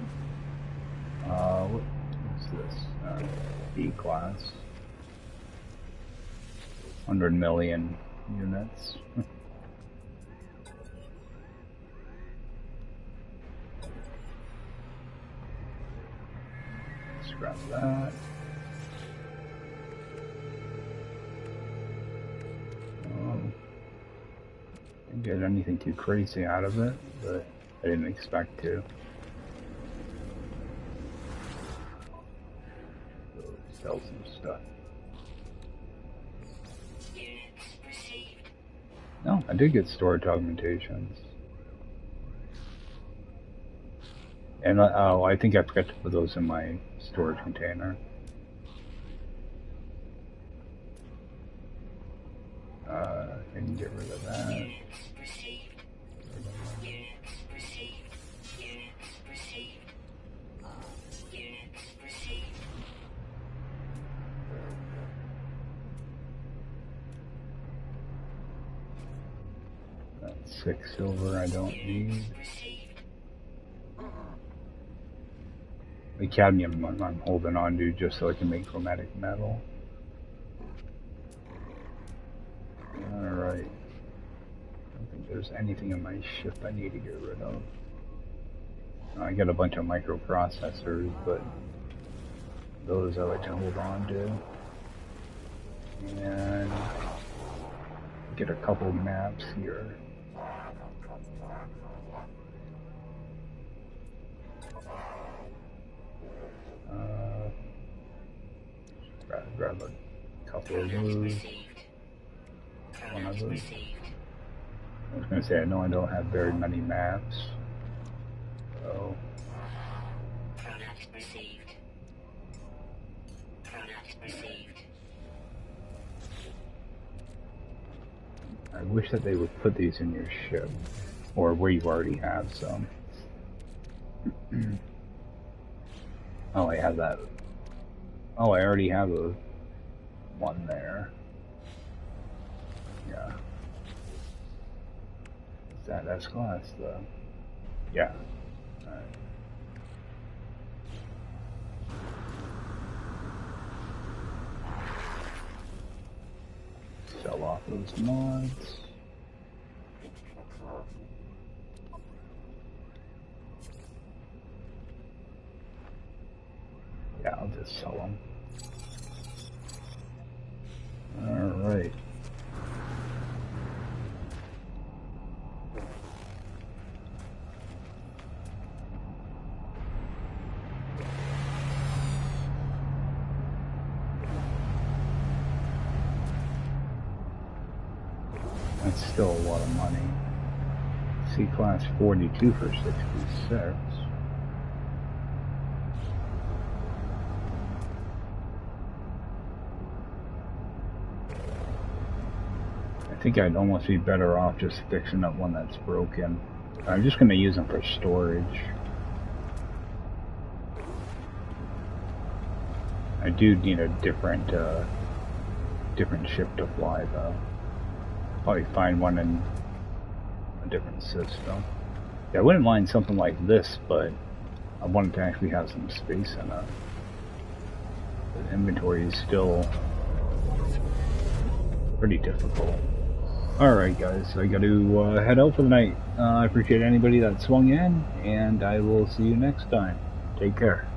What's this? B class. 100 million units. Scrap that. Didn't get anything too crazy out of it, but I didn't expect to. So sell some stuff. No, I did get storage augmentations. And oh, I think I forgot to put those in my storage container. I can get rid of that. That's 6 silver I don't need. The cadmium I'm holding on to just so I can make chromatic metal. Alright. I don't think there's anything in my ship I need to get rid of. I got a bunch of microprocessors, but those I like to hold on to. And get a couple maps here. Grab a couple of those. One of those. I was going to say, I know I don't have very many maps. So. I wish that they would put these in your ship, or where you already have some. Oh, I have that. Oh, I already have a one there. Yeah. Is that S-class though? Yeah. Alright. Sell off those mods. Yeah, I'll just sell them. Alright. that's still a lot of money. C-Class 42 for 66. I think I'd almost be better off just fixing up one that's broken. I'm just going to use them for storage. I do need a different ship to fly though. Probably find one in a different system. Yeah, I wouldn't mind something like this, but I wanted to actually have some space in it. The inventory is still pretty difficult. Alright guys, I got to head out for the night. I appreciate anybody that swung in, and I will see you next time. Take care.